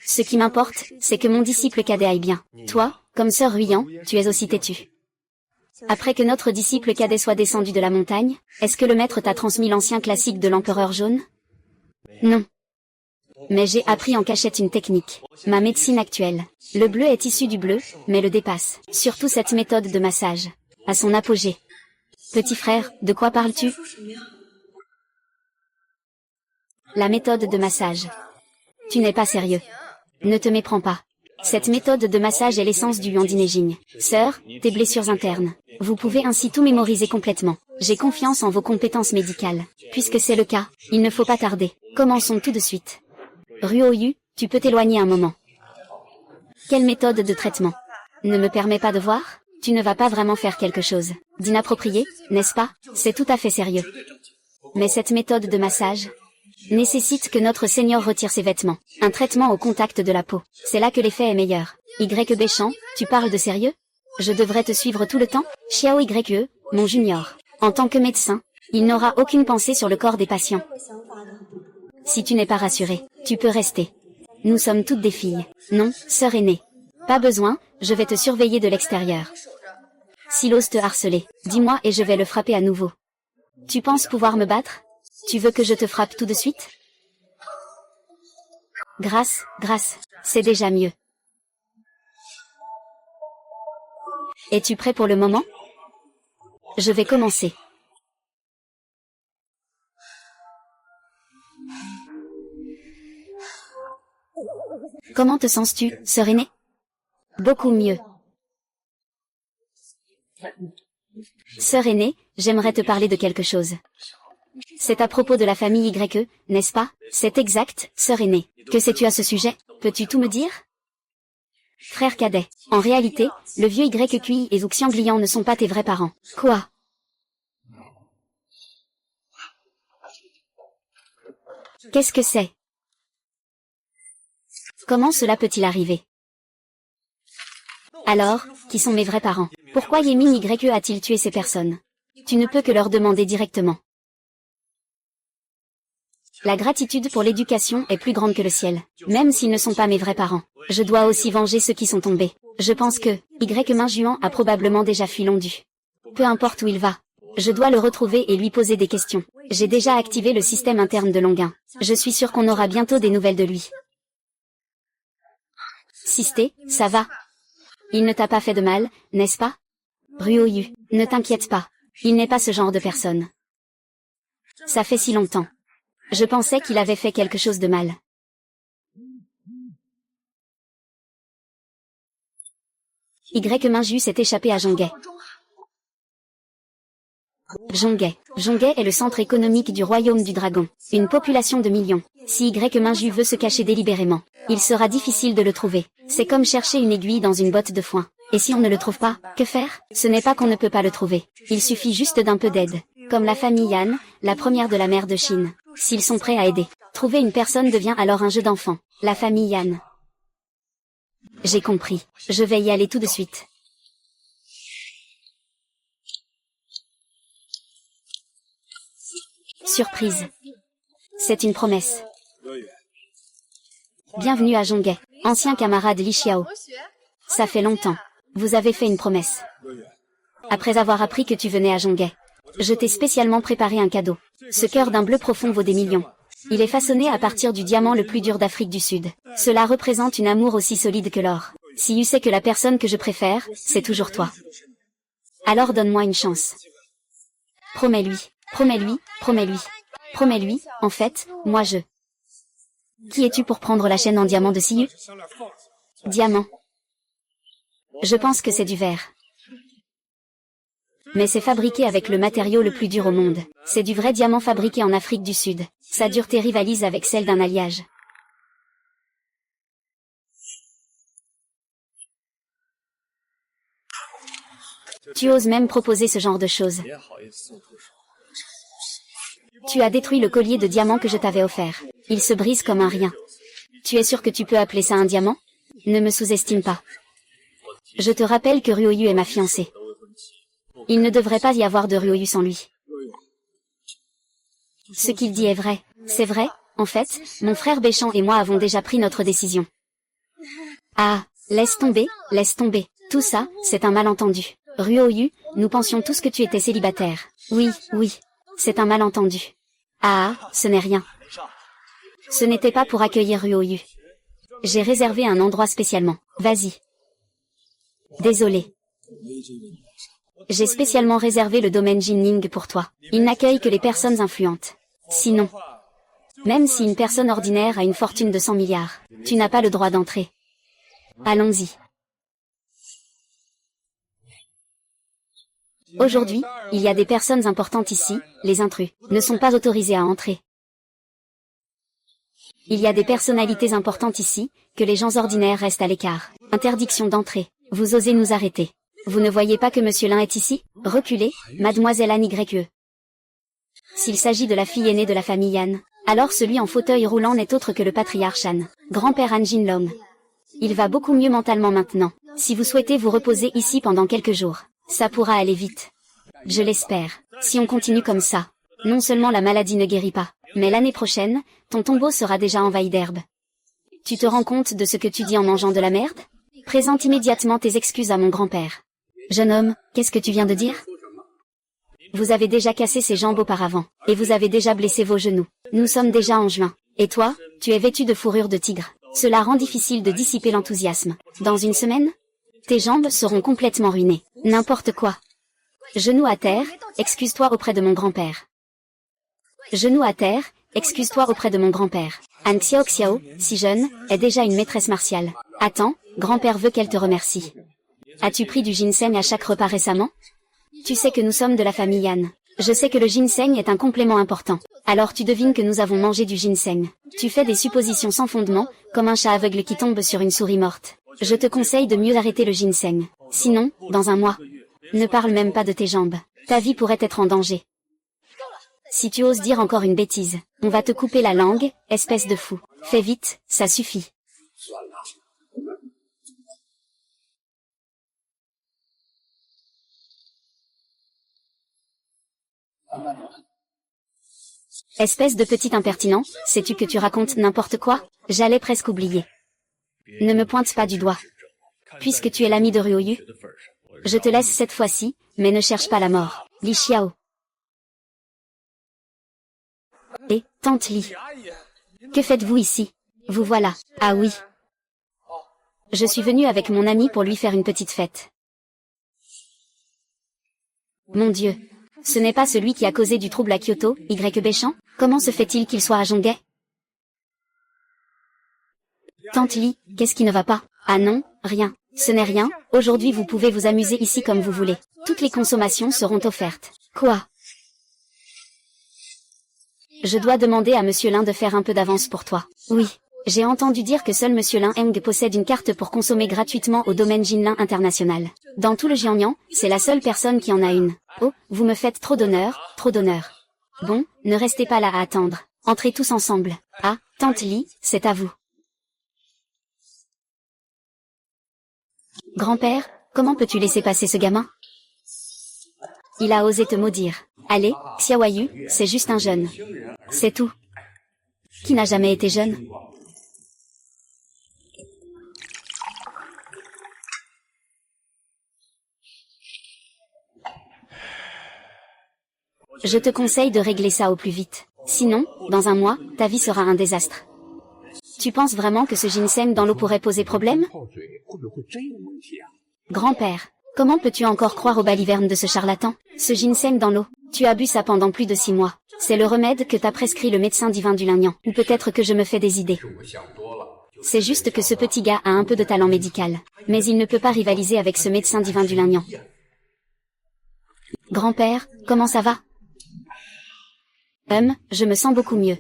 Ce qui m'importe, c'est que mon disciple cadet aille bien. Toi, comme sœur Ruyan, tu es aussi têtue. Après que notre disciple cadet soit descendu de la montagne, est-ce que le maître t'a transmis l'ancien classique de l'empereur jaune? Non. Mais j'ai appris en cachette une technique. Ma médecine actuelle. Le bleu est issu du bleu, mais le dépasse. Surtout cette méthode de massage. À son apogée. Petit frère, de quoi parles-tu? La méthode de massage. Tu n'es pas sérieux. Ne te méprends pas. Cette méthode de massage est l'essence du Yandinejing. Sœur, tes blessures internes. Vous pouvez ainsi tout mémoriser complètement. J'ai confiance en vos compétences médicales. Puisque c'est le cas, il ne faut pas tarder. Commençons tout de suite. Ruoyu, tu peux t'éloigner un moment. Quelle méthode de traitement? Ne me permets pas de voir? Tu ne vas pas vraiment faire quelque chose d'inapproprié, n'est-ce pas? C'est tout à fait sérieux. Mais cette méthode de massage nécessite que notre Seigneur retire ses vêtements. Un traitement au contact de la peau. C'est là que l'effet est meilleur. Y Béchamp, tu parles de sérieux? Je devrais te suivre tout le temps? Xiao YE, mon junior. En tant que médecin, il n'aura aucune pensée sur le corps des patients. Si tu n'es pas rassuré, tu peux rester. Nous sommes toutes des filles. Non, sœur aînée. Pas besoin, je vais te surveiller de l'extérieur. S'il ose te harceler, dis-moi et je vais le frapper à nouveau. Tu penses pouvoir me battre? Tu veux que je te frappe tout de suite? Grâce, c'est déjà mieux. Es-tu prêt pour le moment? Je vais commencer. Comment te sens-tu, sœur aînée? Beaucoup mieux. Sœur aînée, j'aimerais te parler de quelque chose. C'est à propos de la famille YE, n'est-ce pas? C'est exact, sœur aînée. Que sais-tu à ce sujet? Peux-tu tout me dire? Frère cadet. En réalité, le vieux YQI et Xuxianglian ne sont pas tes vrais parents. Quoi? Qu'est-ce que c'est? Comment cela peut-il arriver? Alors, qui sont mes vrais parents? Pourquoi Yemin YE a-t-il tué ces personnes? Tu ne peux que leur demander directement. La gratitude pour l'éducation est plus grande que le ciel. Même s'ils ne sont pas mes vrais parents, je dois aussi venger ceux qui sont tombés. Je pense que Y Minjuan a probablement déjà fui Londu. Peu importe où il va, je dois le retrouver et lui poser des questions. J'ai déjà activé le système interne de Longuin. Je suis sûr qu'on aura bientôt des nouvelles de lui. Sisté, ça va? Il ne t'a pas fait de mal, n'est-ce pas? Ruoyu, ne t'inquiète pas. Il n'est pas ce genre de personne. Ça fait si longtemps. Je pensais qu'il avait fait quelque chose de mal. Y Minju s'est échappé à Zhonghe. Zhonghe est le centre économique du royaume du dragon. Une population de millions. Si Y Minju veut se cacher délibérément, il sera difficile de le trouver. C'est comme chercher une aiguille dans une botte de foin. Et si on ne le trouve pas, que faire? Ce n'est pas qu'on ne peut pas le trouver. Il suffit juste d'un peu d'aide. Comme la famille Yan, la première de la mer de Chine. S'ils sont prêts à aider, trouver une personne devient alors un jeu d'enfant. La famille Yan. J'ai compris. Je vais y aller tout de suite. Surprise. C'est une promesse. Bienvenue à Zhonghe, ancien camarade Li Xiao. Ça fait longtemps. Vous avez fait une promesse. Après avoir appris que tu venais à Zhonghe, je t'ai spécialement préparé un cadeau. Ce cœur d'un bleu profond vaut des millions. Il est façonné à partir du diamant le plus dur d'Afrique du Sud. Cela représente une amour aussi solide que l'or. Si tu sais que la personne que je préfère, c'est toujours toi. Alors donne-moi une chance. Promets-lui, promets-lui, promets-lui. Promets-lui, en fait, moi je... Qui es-tu pour prendre la chaîne en diamant de Siyu? Diamant. Je pense que c'est du verre. Mais c'est fabriqué avec le matériau le plus dur au monde. C'est du vrai diamant fabriqué en Afrique du Sud. Sa dureté rivalise avec celle d'un alliage. Tu oses même proposer ce genre de choses. Tu as détruit le collier de diamants que je t'avais offert. Il se brise comme un rien. Tu es sûr que tu peux appeler ça un diamant? Ne me sous-estime pas. Je te rappelle que Ruoyu est ma fiancée. Il ne devrait pas y avoir de Ruoyu sans lui. Ce qu'il dit est vrai. C'est vrai, en fait, mon frère Béchamp et moi avons déjà pris notre décision. Ah, laisse tomber. Tout ça, c'est un malentendu. Ruoyu, nous pensions tous que tu étais célibataire. Oui, c'est un malentendu. Ah, ce n'est rien. Ce n'était pas pour accueillir Ruoyu. J'ai réservé un endroit spécialement. Vas-y. Désolé. J'ai spécialement réservé le domaine Jinning pour toi. Il n'accueille que les personnes influentes. Sinon, même si une personne ordinaire a une fortune de 100 milliards, tu n'as pas le droit d'entrer. Allons-y. Aujourd'hui, il y a des personnes importantes ici, les intrus ne sont pas autorisés à entrer. Il y a des personnalités importantes ici, que les gens ordinaires restent à l'écart. Interdiction d'entrée. Vous osez nous arrêter. Vous ne voyez pas que Monsieur Lin est ici? Reculez, Mademoiselle Anne YE. S'il s'agit de la fille aînée de la famille Yan, alors celui en fauteuil roulant n'est autre que le patriarche Han, grand-père Han Jinlong. Il va beaucoup mieux mentalement maintenant. Si vous souhaitez vous reposer ici pendant quelques jours, ça pourra aller vite. Je l'espère. Si on continue comme ça, non seulement la maladie ne guérit pas, mais l'année prochaine, ton tombeau sera déjà envahi d'herbe. Tu te rends compte de ce que tu dis en mangeant de la merde? Présente immédiatement tes excuses à mon grand-père. Jeune homme, qu'est-ce que tu viens de dire? Vous avez déjà cassé ses jambes auparavant, et vous avez déjà blessé vos genoux. Nous sommes déjà en juin. Et toi, tu es vêtu de fourrure de tigre. Cela rend difficile de dissiper l'enthousiasme. Dans une semaine, tes jambes seront complètement ruinées. N'importe quoi. Genoux à terre, excuse-toi auprès de mon grand-père. Genoux à terre, excuse-toi auprès de mon grand-père. An Xiao Xiao, si jeune, est déjà une maîtresse martiale. Attends, grand-père veut qu'elle te remercie. As-tu pris du ginseng à chaque repas récemment? Tu sais que nous sommes de la famille Yan. Je sais que le ginseng est un complément important. Alors tu devines que nous avons mangé du ginseng. Tu fais des suppositions sans fondement, comme un chat aveugle qui tombe sur une souris morte. Je te conseille de mieux arrêter le ginseng. Sinon, dans un mois, ne parle même pas de tes jambes. Ta vie pourrait être en danger. Si tu oses dire encore une bêtise, on va te couper la langue, espèce de fou. Fais vite, ça suffit. Espèce de petit impertinent, sais-tu que tu racontes n'importe quoi? J'allais presque oublier. Ne me pointe pas du doigt. Puisque tu es l'ami de Ryoyu, je te laisse cette fois-ci, mais ne cherche pas la mort. Li Xiao. Et, tante Li. Que faites-vous ici? Vous voilà. Ah oui. Je suis venue avec mon ami pour lui faire une petite fête. Mon Dieu. Ce n'est pas celui qui a causé du trouble à Kyoto, Y. Béchamp? Comment se fait-il qu'il soit à Jongai? Tante Li, qu'est-ce qui ne va pas? Ah non, rien. Ce n'est rien, aujourd'hui vous pouvez vous amuser ici comme vous voulez. Toutes les consommations seront offertes. Quoi? Je dois demander à Monsieur Lin de faire un peu d'avance pour toi. Oui. J'ai entendu dire que seul Monsieur Lin Heng possède une carte pour consommer gratuitement au domaine Jinlin International. Dans tout le Jiangnan, c'est la seule personne qui en a une. Oh, vous me faites trop d'honneur, trop d'honneur. Bon, ne restez pas là à attendre. Entrez tous ensemble. Ah, tante Li, c'est à vous. Grand-père, comment peux-tu laisser passer ce gamin? Il a osé te maudire. Allez, Xiaoyu, c'est juste un jeune. C'est tout. Qui n'a jamais été jeune? Je te conseille de régler ça au plus vite. Sinon, dans un mois, ta vie sera un désastre. Tu penses vraiment que ce ginseng dans l'eau pourrait poser problème? Grand-père, comment peux-tu encore croire aux balivernes de ce charlatan? Ce ginseng dans l'eau, tu as bu ça pendant plus de 6 mois. C'est le remède que t'a prescrit le médecin divin du Lingnan. Ou peut-être que je me fais des idées. C'est juste que ce petit gars a un peu de talent médical. Mais il ne peut pas rivaliser avec ce médecin divin du Lingnan. Grand-père, comment ça va? Je me sens beaucoup mieux.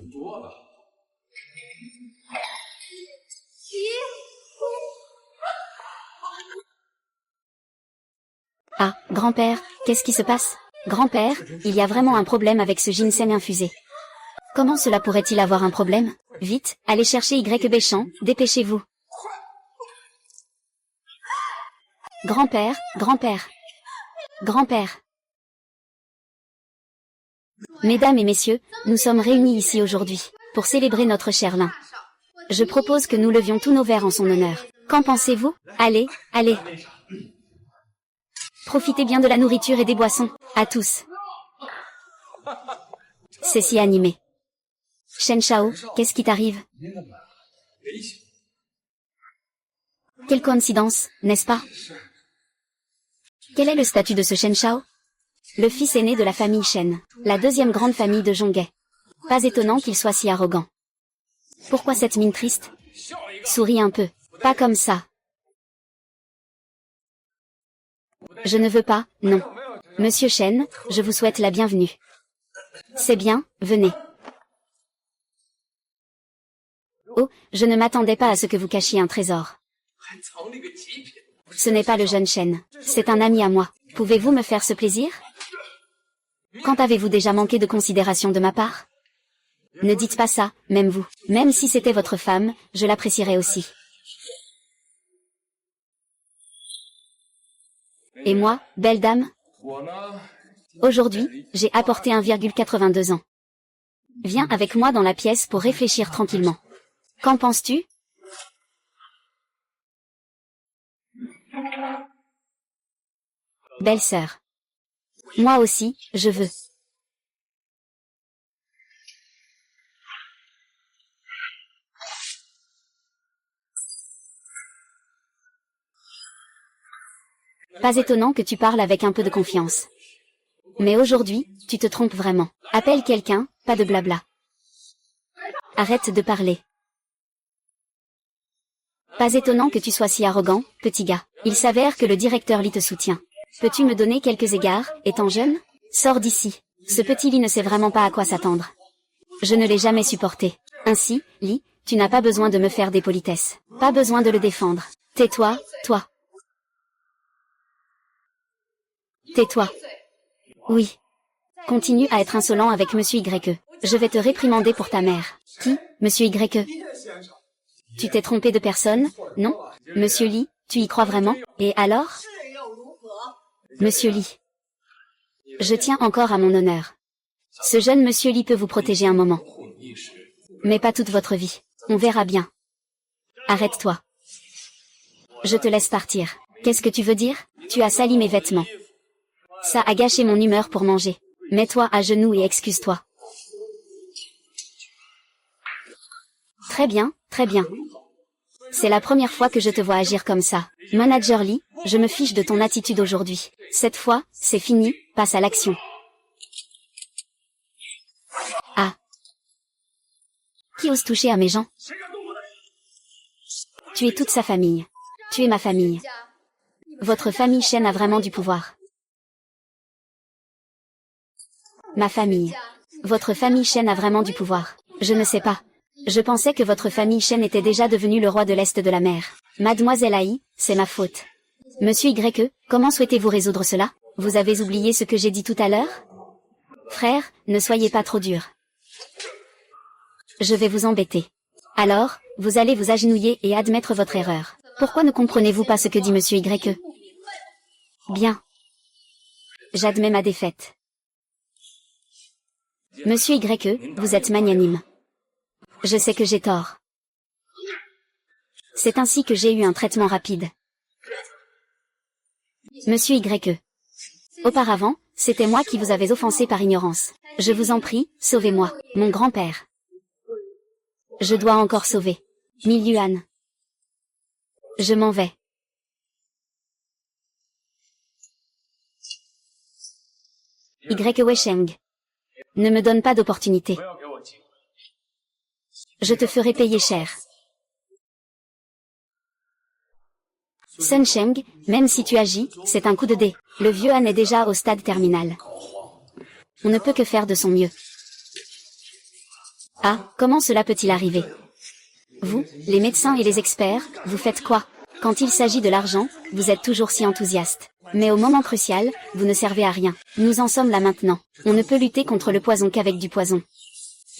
Ah, grand-père, qu'est-ce qui se passe? Grand-père, il y a vraiment un problème avec ce ginseng infusé. Comment cela pourrait-il avoir un problème? Vite, allez chercher Y. Béchamp, dépêchez-vous. Grand-père, grand-père. Grand-père. Mesdames et messieurs, nous sommes réunis ici aujourd'hui, pour célébrer notre cher Lin. Je propose que nous levions tous nos verres en son honneur. Qu'en pensez-vous? Allez, allez. Profitez bien de la nourriture et des boissons, à tous. C'est si animé. Shen Shao, qu'est-ce qui t'arrive? Quelle coïncidence, n'est-ce pas? Quel est le statut de ce Shen Shao? Le fils aîné de la famille Shen, la deuxième grande famille de Jongai. Pas étonnant qu'il soit si arrogant. Pourquoi cette mine triste? Souris un peu. Pas comme ça. Je ne veux pas, non. Monsieur Shen, je vous souhaite la bienvenue. C'est bien, venez. Oh, je ne m'attendais pas à ce que vous cachiez un trésor. Ce n'est pas le jeune Shen, c'est un ami à moi. Pouvez-vous me faire ce plaisir? Quand avez-vous déjà manqué de considération de ma part? Ne dites pas ça, même vous. Même si c'était votre femme, je l'apprécierais aussi. Et moi, belle dame? Aujourd'hui, j'ai apporté 1,82 ans. Viens avec moi dans la pièce pour réfléchir tranquillement. Qu'en penses-tu? Belle-sœur. Moi aussi, je veux. Pas étonnant que tu parles avec un peu de confiance. Mais aujourd'hui, tu te trompes vraiment. Appelle quelqu'un, pas de blabla. Arrête de parler. Pas étonnant que tu sois si arrogant, petit gars. Il s'avère que le directeur Lee te soutient. Peux-tu me donner quelques égards, étant jeune? Sors d'ici. Ce petit Lee ne sait vraiment pas à quoi s'attendre. Je ne l'ai jamais supporté. Ainsi, Lee, tu n'as pas besoin de me faire des politesses. Pas besoin de le défendre. Tais-toi, toi. Tais-toi. Oui. Continue à être insolent avec Monsieur YE. Je vais te réprimander pour ta mère. Qui, Monsieur YE? Tu t'es trompé de personne, non? Monsieur Lee, tu y crois vraiment? Et alors? Monsieur Lee. Je tiens encore à mon honneur. Ce jeune Monsieur Lee peut vous protéger un moment. Mais pas toute votre vie. On verra bien. Arrête-toi. Je te laisse partir. Qu'est-ce que tu veux dire? Tu as sali mes vêtements. Ça a gâché mon humeur pour manger. Mets-toi à genoux et excuse-toi. Très bien, très bien. C'est la première fois que je te vois agir comme ça. Manager Lee, je me fiche de ton attitude aujourd'hui. Cette fois, c'est fini, passe à l'action. Ah. Qui ose toucher à mes gens? Tu es toute sa famille. Tu es ma famille. Votre famille Shen a vraiment du pouvoir. Ma famille. Votre famille Shen a vraiment du pouvoir. Je ne sais pas. Je pensais que votre famille Shen était déjà devenue le roi de l'Est de la mer. Mademoiselle Ai, c'est ma faute. Monsieur YE, comment souhaitez-vous résoudre cela? Vous avez oublié ce que j'ai dit tout à l'heure? Frère, ne soyez pas trop dur. Je vais vous embêter. Alors, vous allez vous agenouiller et admettre votre erreur. Pourquoi ne comprenez-vous pas ce que dit Monsieur YE? Bien. J'admets ma défaite. Monsieur YE, vous êtes magnanime. Je sais que j'ai tort. C'est ainsi que j'ai eu un traitement rapide. Monsieur YE. Auparavant, c'était moi qui vous avais offensé par ignorance. Je vous en prie, sauvez-moi, mon grand-père. Je dois encore sauver. 1000 yuan. Je m'en vais. YE Weisheng. Ne me donne pas d'opportunité. Je te ferai payer cher. Sun Sheng, même si tu agis, c'est un coup de dé. Le vieux Han est déjà au stade terminal. On ne peut que faire de son mieux. Ah, comment cela peut-il arriver? Vous, les médecins et les experts, vous faites quoi? Quand il s'agit de l'argent, vous êtes toujours si enthousiaste. Mais au moment crucial, vous ne servez à rien. Nous en sommes là maintenant. On ne peut lutter contre le poison qu'avec du poison.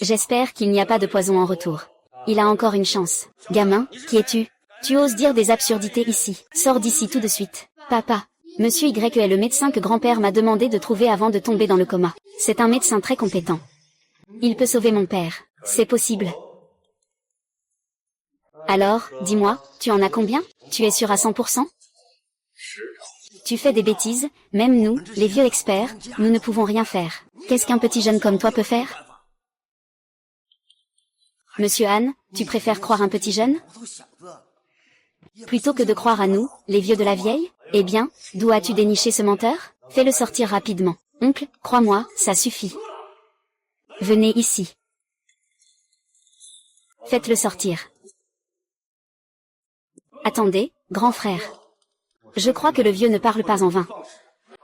J'espère qu'il n'y a pas de poison en retour. Il a encore une chance. Gamin, qui es-tu? Tu oses dire des absurdités ici. Sors d'ici tout de suite. Papa. Monsieur YE est le médecin que grand-père m'a demandé de trouver avant de tomber dans le coma. C'est un médecin très compétent. Il peut sauver mon père. C'est possible. Alors, dis-moi, tu en as combien? Tu es sûr à 100%? Tu fais des bêtises, même nous, les vieux experts, nous ne pouvons rien faire. Qu'est-ce qu'un petit jeune comme toi peut faire? Monsieur Han, tu préfères croire un petit jeune? Plutôt que de croire à nous, les vieux de la vieille? Eh bien, d'où as-tu déniché ce menteur? Fais-le sortir rapidement. Oncle, crois-moi, ça suffit. Venez ici. Faites-le sortir. Attendez, grand frère. Je crois que le vieux ne parle pas en vain.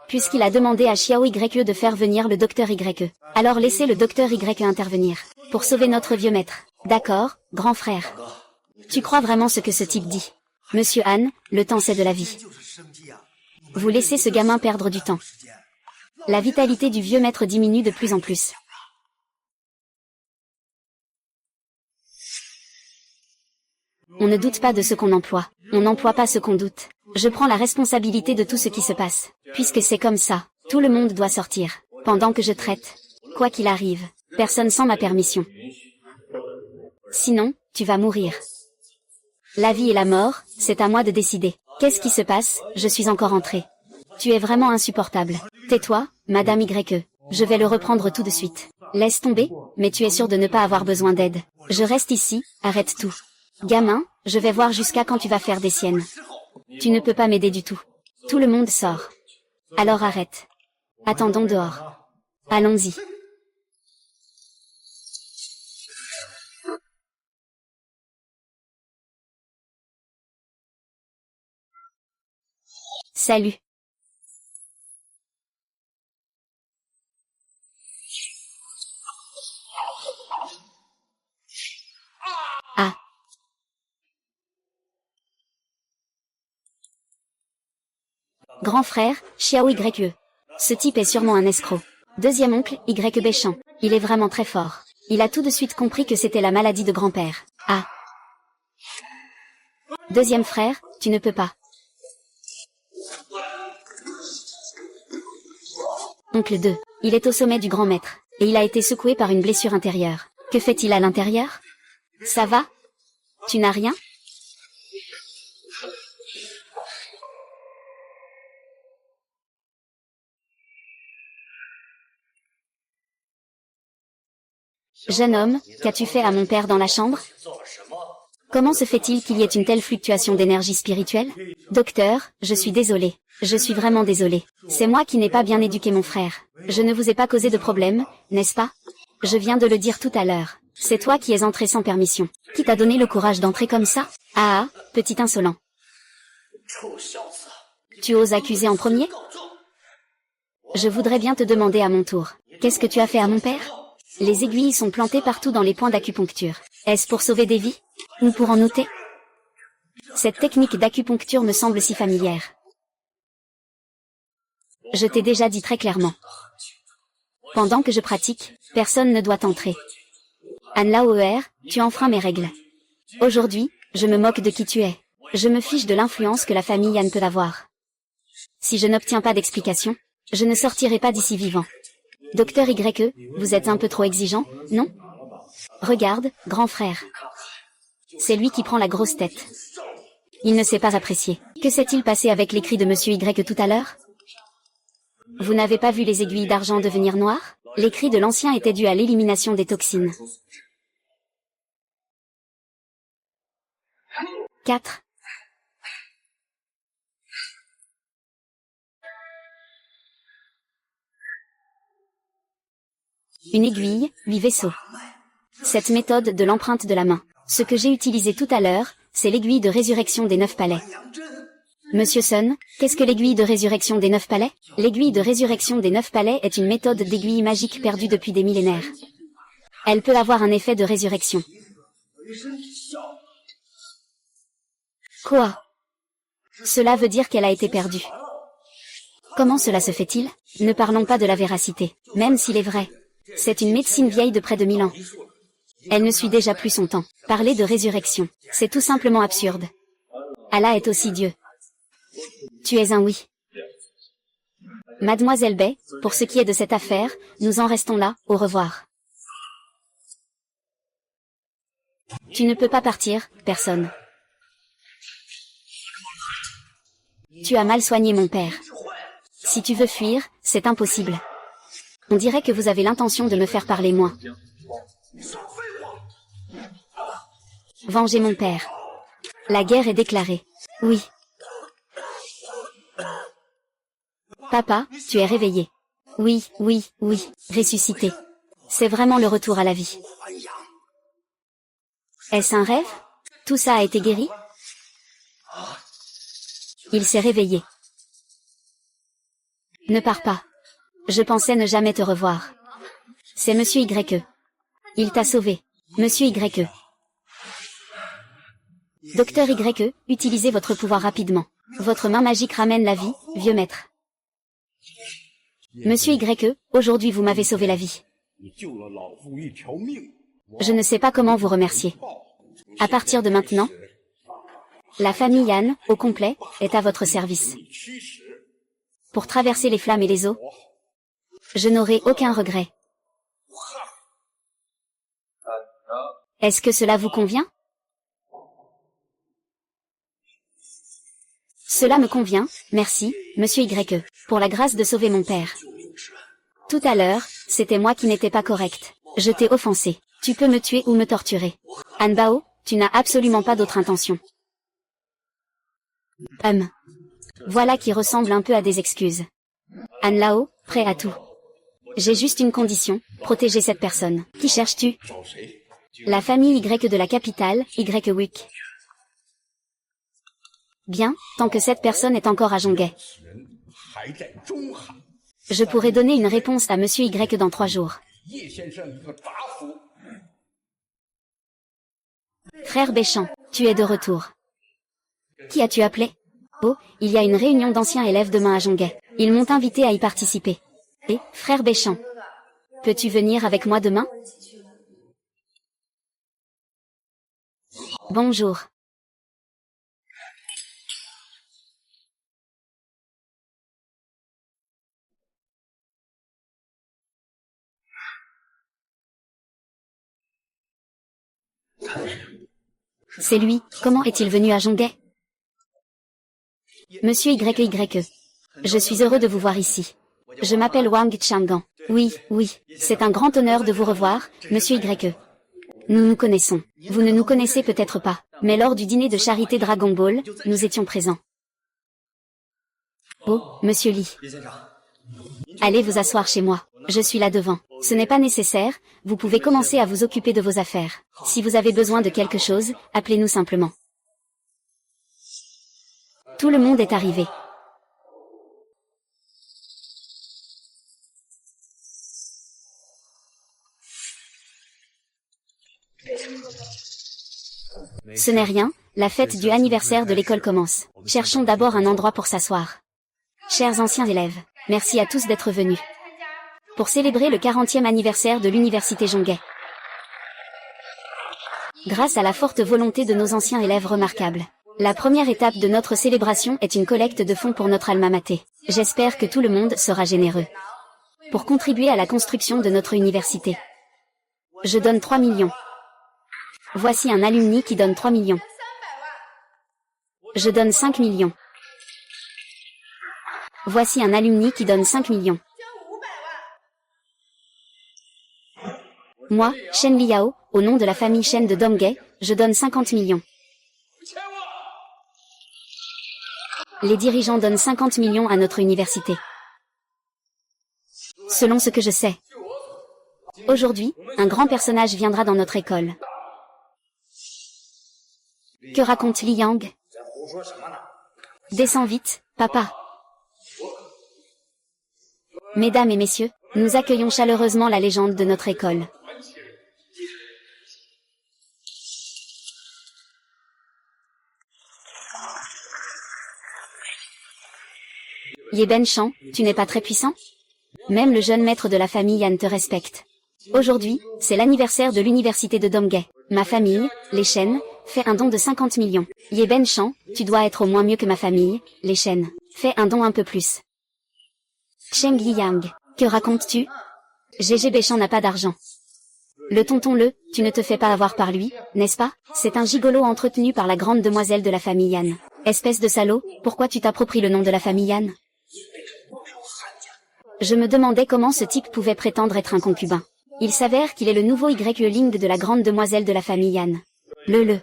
Puisqu'il a demandé à Xiao YE de faire venir le docteur YE. Alors laissez le docteur YE intervenir. Pour sauver notre vieux maître. D'accord, grand frère. Tu crois vraiment ce que ce type dit? Monsieur Han, le temps c'est de la vie. Vous laissez ce gamin perdre du temps. La vitalité du vieux maître diminue de plus en plus. On ne doute pas de ce qu'on emploie. On n'emploie pas ce qu'on doute. Je prends la responsabilité de tout ce qui se passe. Puisque c'est comme ça, tout le monde doit sortir. Pendant que je traite. Quoi qu'il arrive, personne sans ma permission. Sinon, tu vas mourir. La vie et la mort, c'est à moi de décider. Qu'est-ce qui se passe? Je suis encore entrée. Tu es vraiment insupportable. Tais-toi, Madame YE. Je vais le reprendre tout de suite. Laisse tomber, mais tu es sûr de ne pas avoir besoin d'aide. Je reste ici, arrête tout. Gamin, je vais voir jusqu'à quand tu vas faire des siennes. Tu ne peux pas m'aider du tout. Tout le monde sort. Alors arrête. Attendons dehors. Allons-y. Salut. Ah. Grand frère, Xiao YE. Ce type est sûrement un escroc. Deuxième oncle, Y Béchamp. Il est vraiment très fort. Il a tout de suite compris que c'était la maladie de grand-père. Ah. Deuxième frère, tu ne peux pas. Oncle 2. Il est au sommet du grand maître, et il a été secoué par une blessure intérieure. Que fait-il à l'intérieur? Ça va? Tu n'as rien? Jeune homme, qu'as-tu fait à mon père dans la chambre? Comment se fait-il qu'il y ait une telle fluctuation d'énergie spirituelle? Docteur, je suis désolé. Je suis vraiment désolé. C'est moi qui n'ai pas bien éduqué mon frère. Je ne vous ai pas causé de problème, n'est-ce pas? Je viens de le dire tout à l'heure. C'est toi qui es entré sans permission. Qui t'a donné le courage d'entrer comme ça? Ah, petit insolent. Tu oses accuser en premier? Je voudrais bien te demander à mon tour. Qu'est-ce que tu as fait à mon père? Les aiguilles sont plantées partout dans les points d'acupuncture. Est-ce pour sauver des vies? Ou pour en ôter? Cette technique d'acupuncture me semble si familière. Je t'ai déjà dit très clairement. Pendant que je pratique, personne ne doit entrer. Anne Laoer, tu enfreins mes règles. Aujourd'hui, je me moque de qui tu es. Je me fiche de l'influence que la famille Yann peut avoir. Si je n'obtiens pas d'explication, je ne sortirai pas d'ici vivant. Docteur YE, vous êtes un peu trop exigeant, non? Regarde, grand frère. C'est lui qui prend la grosse tête. Il ne sait pas apprécier. Que s'est-il passé avec les cris de Monsieur Y tout à l'heure? Vous n'avez pas vu les aiguilles d'argent devenir noires? Les cris de l'ancien étaient dus à l'élimination des toxines. 4. Une aiguille, 8 vaisseaux. Cette méthode de l'empreinte de la main. Ce que j'ai utilisé tout à l'heure, c'est l'aiguille de résurrection des 9 palais. Monsieur Sun, qu'est-ce que l'aiguille de résurrection des 9 palais? L'aiguille de résurrection des 9 palais est une méthode d'aiguille magique perdue depuis des millénaires. Elle peut avoir un effet de résurrection. Quoi? Cela veut dire qu'elle a été perdue. Comment cela se fait-il? Ne parlons pas de la véracité, même s'il est vrai. C'est une médecine vieille de près de 1000 ans. Elle ne suit déjà plus son temps. Parler de résurrection, c'est tout simplement absurde. Allah est aussi Dieu. Tu es un oui. Mademoiselle Bay, pour ce qui est de cette affaire, nous en restons là, au revoir. Tu ne peux pas partir, personne. Tu as mal soigné mon père. Si tu veux fuir, c'est impossible. On dirait que vous avez l'intention de me faire parler moi. Venger mon père. La guerre est déclarée. Oui. Papa, tu es réveillé. Oui, oui, oui, ressuscité. C'est vraiment le retour à la vie. Est-ce un rêve? Tout ça a été guéri? Il s'est réveillé. Ne pars pas. Je pensais ne jamais te revoir. C'est Monsieur YE. Il t'a sauvé. Monsieur YE. Docteur YE, utilisez votre pouvoir rapidement. Votre main magique ramène la vie, vieux maître. Monsieur YE, aujourd'hui vous m'avez sauvé la vie. Je ne sais pas comment vous remercier. À partir de maintenant, la famille Yann, au complet, est à votre service. Pour traverser les flammes et les eaux, je n'aurai aucun regret. Est-ce que cela vous convient? Cela me convient, merci, monsieur Y, pour la grâce de sauver mon père. Tout à l'heure, c'était moi qui n'étais pas correct. Je t'ai offensé. Tu peux me tuer ou me torturer. Han Bao, tu n'as absolument pas d'autre intention. Voilà qui ressemble un peu à des excuses. Han Lao, prêt à tout. J'ai juste une condition, protéger cette personne. Qui cherches-tu? La famille Y de la capitale, Y-Wick. Bien, tant que cette personne est encore à Zhonghe. Je pourrai donner une réponse à monsieur Y dans 3 jours. Frère Béchamp, tu es de retour. Qui as-tu appelé? Oh, il y a une réunion d'anciens élèves demain à Zhonghe. Ils m'ont invité à y participer. Et, frère Béchamp, peux-tu venir avec moi demain? Bonjour. C'est lui, comment est-il venu à Zhonghe? Monsieur YY. Je suis heureux de vous voir ici. Je m'appelle Wang Chang'an. Oui, c'est un grand honneur de vous revoir, monsieur Y. Nous nous connaissons. Vous ne nous connaissez peut-être pas, mais lors du dîner de charité Dragon Ball, nous étions présents. Oh, monsieur Li. Allez vous asseoir chez moi. Je suis là devant. Ce n'est pas nécessaire, vous pouvez commencer à vous occuper de vos affaires. Si vous avez besoin de quelque chose, appelez-nous simplement. Tout le monde est arrivé. Ce n'est rien, la fête du anniversaire de l'école commence. Cherchons d'abord un endroit pour s'asseoir. Chers anciens élèves, merci à tous d'être venus. Pour célébrer le 40e anniversaire de l'université Zhonghe. Grâce à la forte volonté de nos anciens élèves remarquables. La première étape de notre célébration est une collecte de fonds pour notre alma mater. J'espère que tout le monde sera généreux. Pour contribuer à la construction de notre université. Je donne 3 millions. Voici un alumni qui donne 3 millions. Je donne 5 millions. Voici un alumni qui donne 5 millions. Moi, Shen Liao, au nom de la famille Shen de Domgay, je donne 50 millions. Les dirigeants donnent 50 millions à notre université. Selon ce que je sais. Aujourd'hui, un grand personnage viendra dans notre école. Que raconte Li Yang? Descends vite, papa. Mesdames et messieurs, nous accueillons chaleureusement la légende de notre école. Ye Ben-Chan, tu n'es pas très puissant? Même le jeune maître de la famille Yan te respecte. Aujourd'hui, c'est l'anniversaire de l'université de Domgay. Ma famille, les Shen, fait un don de 50 millions. Ye Ben-Chan, tu dois être au moins mieux que ma famille, les Shen. Fais un don un peu plus. Cheng Liyang, que racontes-tu? GG Béchamp n'a pas d'argent. Le tonton Le, tu ne te fais pas avoir par lui, n'est-ce pas? C'est un gigolo entretenu par la grande demoiselle de la famille Yan. Espèce de salaud, pourquoi tu t'appropries le nom de la famille Yan? Je me demandais comment ce type pouvait prétendre être un concubin. Il s'avère qu'il est le nouveau Y-Ling de la grande demoiselle de la famille Yan. Le.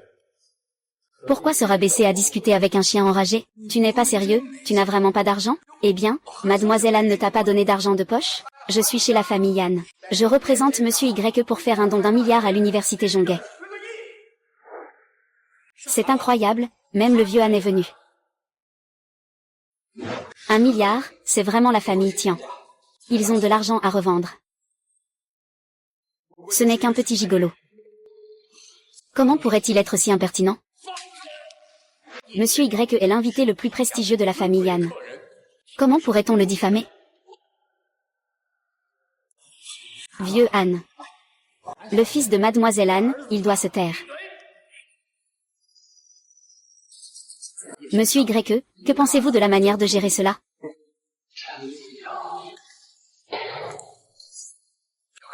Pourquoi se rabaisser à discuter avec un chien enragé? Tu n'es pas sérieux? Tu n'as vraiment pas d'argent? Eh bien, mademoiselle Anne ne t'a pas donné d'argent de poche? Je suis chez la famille Yan. Je représente monsieur Y pour faire un don d'1 milliard à l'université Zhonghe. C'est incroyable, même le vieux Anne est venu. 1 milliard, c'est vraiment la famille Tian. Ils ont de l'argent à revendre. Ce n'est qu'un petit gigolo. Comment pourrait-il être si impertinent? Monsieur Y est l'invité le plus prestigieux de la famille Yan. Comment pourrait-on le diffamer? Vieux Anne. Le fils de mademoiselle Anne, il doit se taire. Monsieur Y, que pensez-vous de la manière de gérer cela?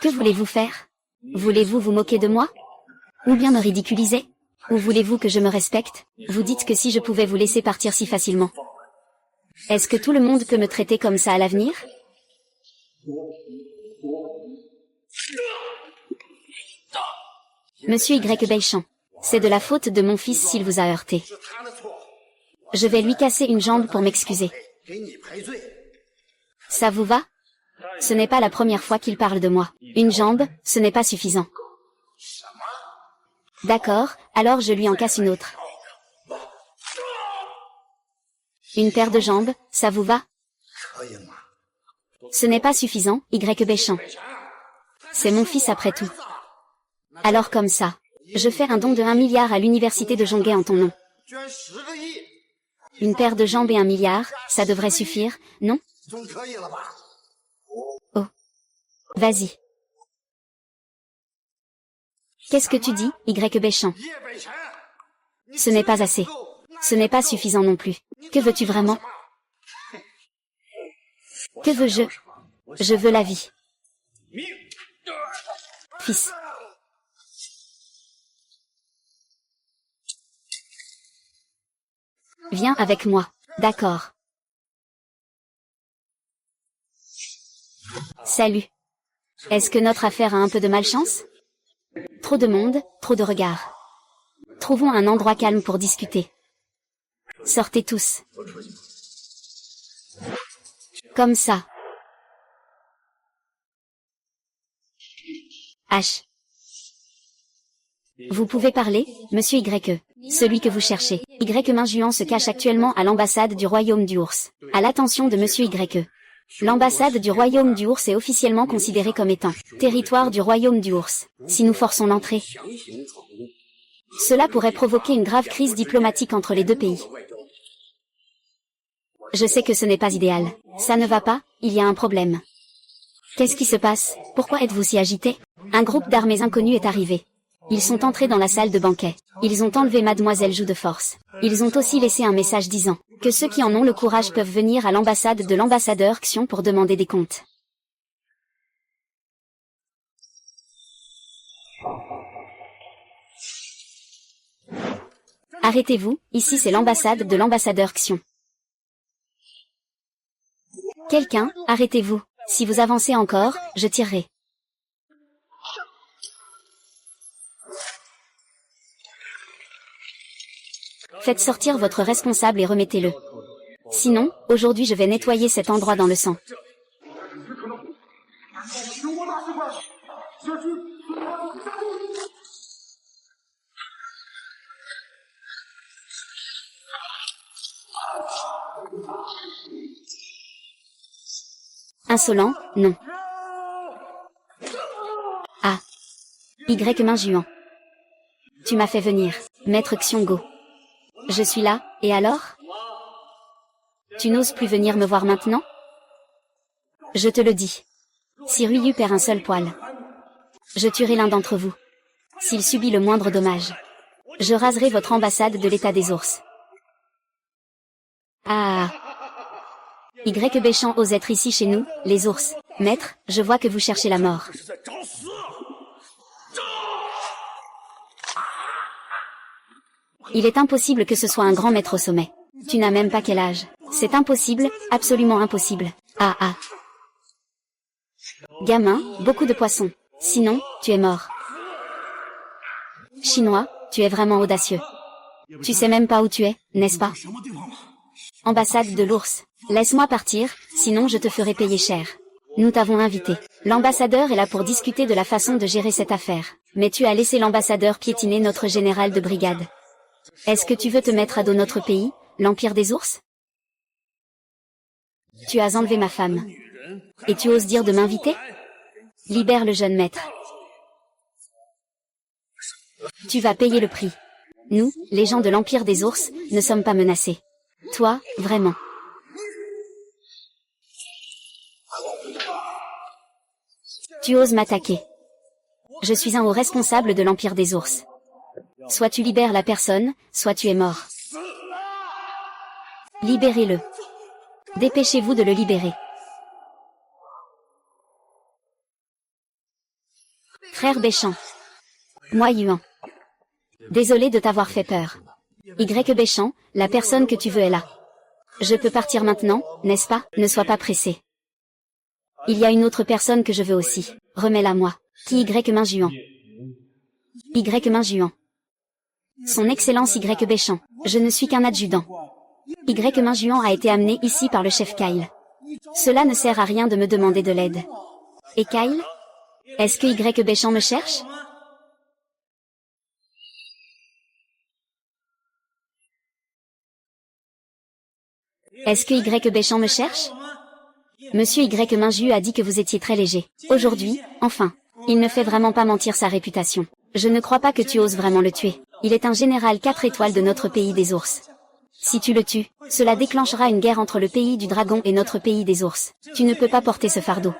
Que voulez-vous faire? Voulez-vous vous moquer de moi? Ou bien me ridiculiser? Ou voulez-vous que je me respecte? Vous dites que si je pouvais vous laisser partir si facilement. Est-ce que tout le monde peut me traiter comme ça à l'avenir? Monsieur Y. Béchamp. C'est de la faute de mon fils s'il vous a heurté. Je vais lui casser une jambe pour m'excuser. Ça vous va? Ce n'est pas la première fois qu'il parle de moi. Une jambe, ce n'est pas suffisant. D'accord, alors je lui en casse une autre. Une paire de jambes, ça vous va? Ce n'est pas suffisant, Y. Béchamp. C'est mon fils après tout. Alors comme ça, je fais un don de 1 milliard à l'université de Jonguet en ton nom. Une paire de jambes et 1 milliard, ça devrait suffire, non? Oh. Vas-y. Qu'est-ce que tu dis, Y. Béchamp? Ce n'est pas assez. Ce n'est pas suffisant non plus. Que veux-tu vraiment? Que veux-je? Je veux la vie. Fils. Viens avec moi. D'accord. Salut. Est-ce que notre affaire a un peu de malchance? Trop de monde, trop de regards. Trouvons un endroit calme pour discuter. Sortez tous. Comme ça. H. Vous pouvez parler, monsieur Y. Celui que vous cherchez. Y. Minjuan se cache actuellement à l'ambassade du royaume du ours. À l'attention de monsieur Y. L'ambassade du royaume du ours est officiellement considérée comme étant territoire du royaume du ours. Si nous forçons l'entrée, cela pourrait provoquer une grave crise diplomatique entre les deux pays. Je sais que ce n'est pas idéal. Ça ne va pas, il y a un problème. Qu'est-ce qui se passe? Pourquoi êtes-vous si agité? Un groupe d'armées inconnus est arrivé. Ils sont entrés dans la salle de banquet. Ils ont enlevé Mademoiselle Jou de force. Ils ont aussi laissé un message disant que ceux qui en ont le courage peuvent venir à l'ambassade de l'ambassadeur Xion pour demander des comptes. Arrêtez-vous, ici c'est l'ambassade de l'ambassadeur Xion. Quelqu'un, arrêtez-vous. Si vous avancez encore, je tirerai. Faites sortir votre responsable et remettez-le. Sinon, aujourd'hui je vais nettoyer cet endroit dans le sang. Insolent, non. Ah. Y. Minjuan. Tu m'as fait venir, maître Xionggo. Je suis là, et alors? Tu n'oses plus venir me voir maintenant? Je te le dis. Si Ruyu perd un seul poil, je tuerai l'un d'entre vous. S'il subit le moindre dommage, je raserai votre ambassade de l'état des ours. Ah. Y. Béchamp ose être ici chez nous, les ours. Maître, je vois que vous cherchez la mort. Il est impossible que ce soit un grand maître au sommet. Tu n'as même pas quel âge. C'est impossible, absolument impossible. Ah ah. Gamin, beaucoup de poissons. Sinon, tu es mort. Chinois, tu es vraiment audacieux. Tu sais même pas où tu es, n'est-ce pas? Ambassade de l'ours. Laisse-moi partir, sinon je te ferai payer cher. Nous t'avons invité. L'ambassadeur est là pour discuter de la façon de gérer cette affaire. Mais tu as laissé l'ambassadeur piétiner notre général de brigade. Est-ce que tu veux te mettre à dos notre pays, l'Empire des ours? Tu as enlevé ma femme. Et tu oses dire de m'inviter? Libère le jeune maître. Tu vas payer le prix. Nous, les gens de l'Empire des ours, ne sommes pas menacés. Toi, vraiment. Tu oses m'attaquer. Je suis un haut responsable de l'Empire des ours. Soit tu libères la personne, soit tu es mort. Libérez-le. Dépêchez-vous de le libérer. Frère Béchamp. Moi Yuan. Désolé de t'avoir fait peur. Y. Béchamp, la personne que tu veux est là. Je peux partir maintenant, n'est-ce pas? Ne sois pas pressé. Il y a une autre personne que je veux aussi. Remets-la moi. Qui? Y. Minjuan. Y. Minjuan. Son Excellence Y. Béchamp. Je ne suis qu'un adjudant. Y. Minjuan a été amené ici par le chef Kyle. Cela ne sert à rien de me demander de l'aide. Et Kyle? Est-ce que Y. Béchamp me cherche? Est-ce que Y. Béchamp me cherche? Monsieur Y. Minju a dit que vous étiez très léger. Aujourd'hui, enfin. Il ne fait vraiment pas mentir sa réputation. Je ne crois pas que tu oses vraiment le tuer. Il est un général 4 étoiles de notre pays des ours. Si tu le tues, cela déclenchera une guerre entre le pays du dragon et notre pays des ours. Tu ne peux pas porter ce fardeau.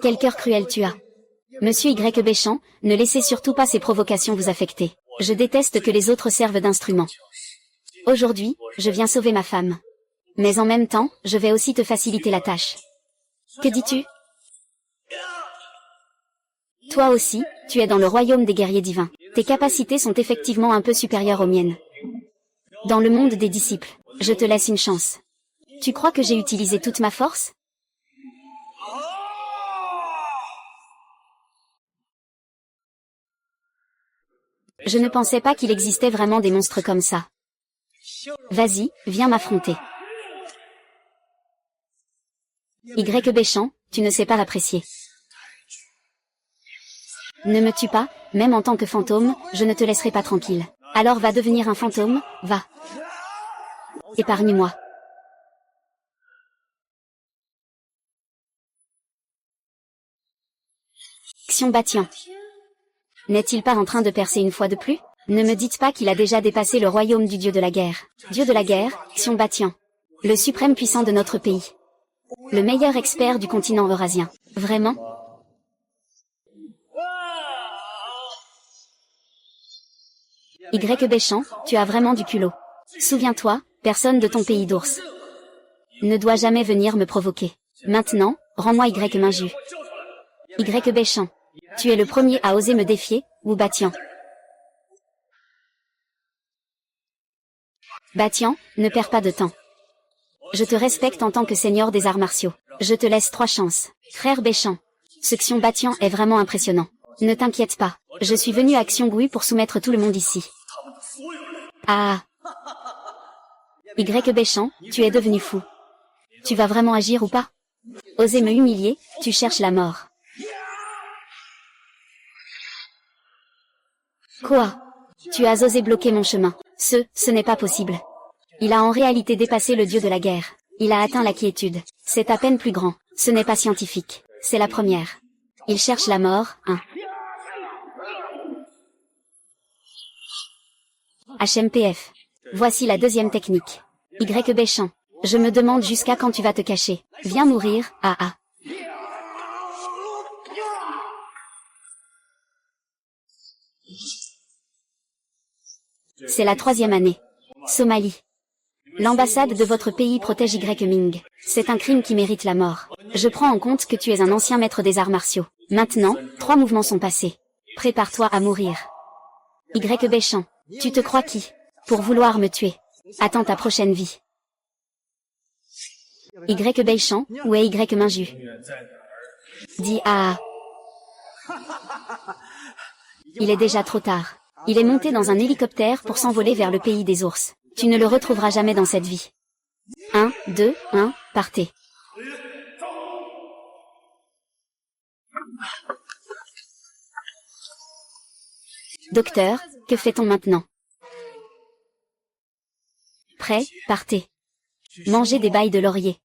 Quel cœur cruel tu as. Monsieur Y. Béchamp, ne laissez surtout pas ces provocations vous affecter. Je déteste que les autres servent d'instrument. Aujourd'hui, je viens sauver ma femme. Mais en même temps, je vais aussi te faciliter la tâche. Que dis-tu? Toi aussi, tu es dans le royaume des guerriers divins. Tes capacités sont effectivement un peu supérieures aux miennes. Dans le monde des disciples, je te laisse une chance. Tu crois que j'ai utilisé toute ma force? Je ne pensais pas qu'il existait vraiment des monstres comme ça. Vas-y, viens m'affronter. Y. Béchamp, tu ne sais pas l'apprécier. Ne me tue pas, même en tant que fantôme, je ne te laisserai pas tranquille. Alors va devenir un fantôme, va. Épargne-moi. Xion Batian. N'est-il pas en train de percer une fois de plus? Ne me dites pas qu'il a déjà dépassé le royaume du dieu de la guerre. Dieu de la guerre, Xion Batian. Le suprême puissant de notre pays. Le meilleur expert du continent eurasien. Vraiment? Y. Béchamp, tu as vraiment du culot. Souviens-toi, personne de ton pays d'ours ne doit jamais venir me provoquer. Maintenant, rends-moi Y. Minju. Y. Béchamp. Tu es le premier à oser me défier, ou Batian. Batian, ne perds pas de temps. Je te respecte en tant que seigneur des arts martiaux. Je te laisse 3 chances. Frère Béchamp. Ce Xion Batian est vraiment impressionnant. Ne t'inquiète pas, je suis venu à Xiongui pour soumettre tout le monde ici. Ah. Y. Béchamp, tu es devenu fou. Tu vas vraiment agir ou pas? Oser me humilier, tu cherches la mort. Quoi? Tu as osé bloquer mon chemin. Ce n'est pas possible. Il a en réalité dépassé le dieu de la guerre. Il a atteint la quiétude. C'est à peine plus grand. Ce n'est pas scientifique. C'est la première. Il cherche la mort, hein. HMPF. Voici la deuxième technique. Y. Béchamp. Je me demande jusqu'à quand tu vas te cacher. Viens mourir, ah ah. C'est la 3e année. Somalie. L'ambassade de votre pays protège Y. Ming. C'est un crime qui mérite la mort. Je prends en compte que tu es un ancien maître des arts martiaux. Maintenant, 3 mouvements sont passés. Prépare-toi à mourir. Y. Béchamp. Tu te crois qui? Pour vouloir me tuer. Attends ta prochaine vie. Y. Béchamp, où est Y. Minju? Dis ah. Il est déjà trop tard. Il est monté dans un hélicoptère pour s'envoler vers le pays des ours. Tu ne le retrouveras jamais dans cette vie. 1, 2, 1, partez. Docteur, que fait-on maintenant? Prêt, partez. Mangez des bailles de laurier.